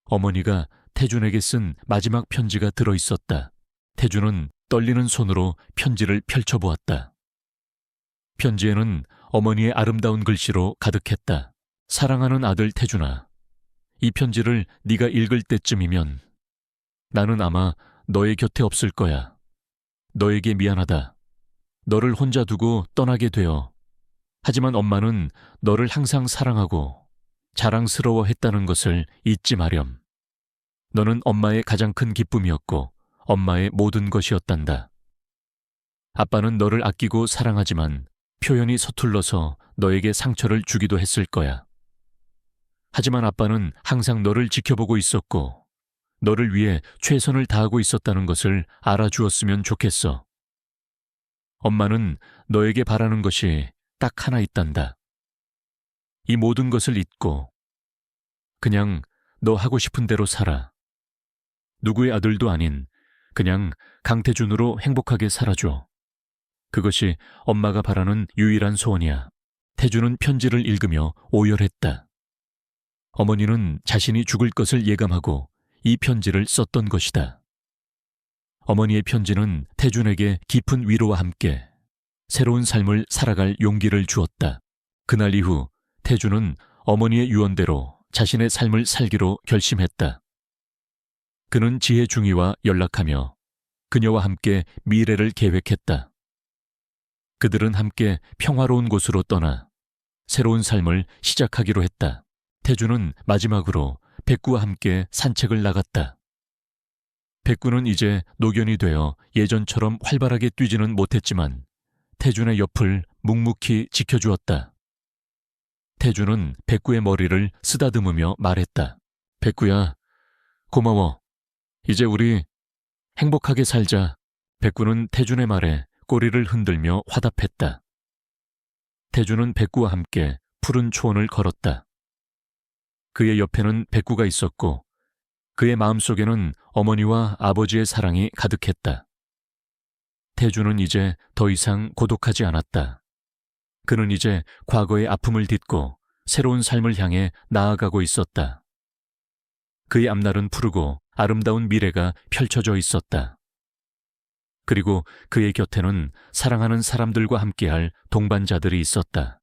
어머니가 태준에게 쓴 마지막 편지가 들어있었다. 태준은 떨리는 손으로 편지를 펼쳐보았다. 편지에는 어머니의 아름다운 글씨로 가득했다. 사랑하는 아들 태준아, 이 편지를 네가 읽을 때쯤이면 나는 아마 너의 곁에 없을 거야. 너에게 미안하다. 너를 혼자 두고 떠나게 되어. 하지만 엄마는 너를 항상 사랑하고 자랑스러워했다는 것을 잊지 마렴. 너는 엄마의 가장 큰 기쁨이었고 엄마의 모든 것이었단다. 아빠는 너를 아끼고 사랑하지만 표현이 서툴러서 너에게 상처를 주기도 했을 거야. 하지만 아빠는 항상 너를 지켜보고 있었고 너를 위해 최선을 다하고 있었다는 것을 알아주었으면 좋겠어. 엄마는 너에게 바라는 것이 딱 하나 있단다. 이 모든 것을 잊고 그냥 너 하고 싶은 대로 살아. 누구의 아들도 아닌 그냥 강태준으로 행복하게 살아줘. 그것이 엄마가 바라는 유일한 소원이야. 태준은 편지를 읽으며 오열했다. 어머니는 자신이 죽을 것을 예감하고 이 편지를 썼던 것이다. 어머니의 편지는 태준에게 깊은 위로와 함께 새로운 삶을 살아갈 용기를 주었다. 그날 이후 태준은 어머니의 유언대로 자신의 삶을 살기로 결심했다. 그는 지혜 중이와 연락하며 그녀와 함께 미래를 계획했다. 그들은 함께 평화로운 곳으로 떠나 새로운 삶을 시작하기로 했다. 태준은 마지막으로 백구와 함께 산책을 나갔다. 백구는 이제 노견이 되어 예전처럼 활발하게 뛰지는 못했지만 태준의 옆을 묵묵히 지켜주었다. 태준은 백구의 머리를 쓰다듬으며 말했다. 백구야, 고마워. 이제 우리 행복하게 살자. 백구는 태준의 말에 꼬리를 흔들며 화답했다. 태준은 백구와 함께 푸른 초원을 걸었다. 그의 옆에는 백구가 있었고 그의 마음속에는 어머니와 아버지의 사랑이 가득했다. 태준은 이제 더 이상 고독하지 않았다. 그는 이제 과거의 아픔을 딛고 새로운 삶을 향해 나아가고 있었다. 그의 앞날은 푸르고 아름다운 미래가 펼쳐져 있었다. 그리고 그의 곁에는 사랑하는 사람들과 함께할 동반자들이 있었다.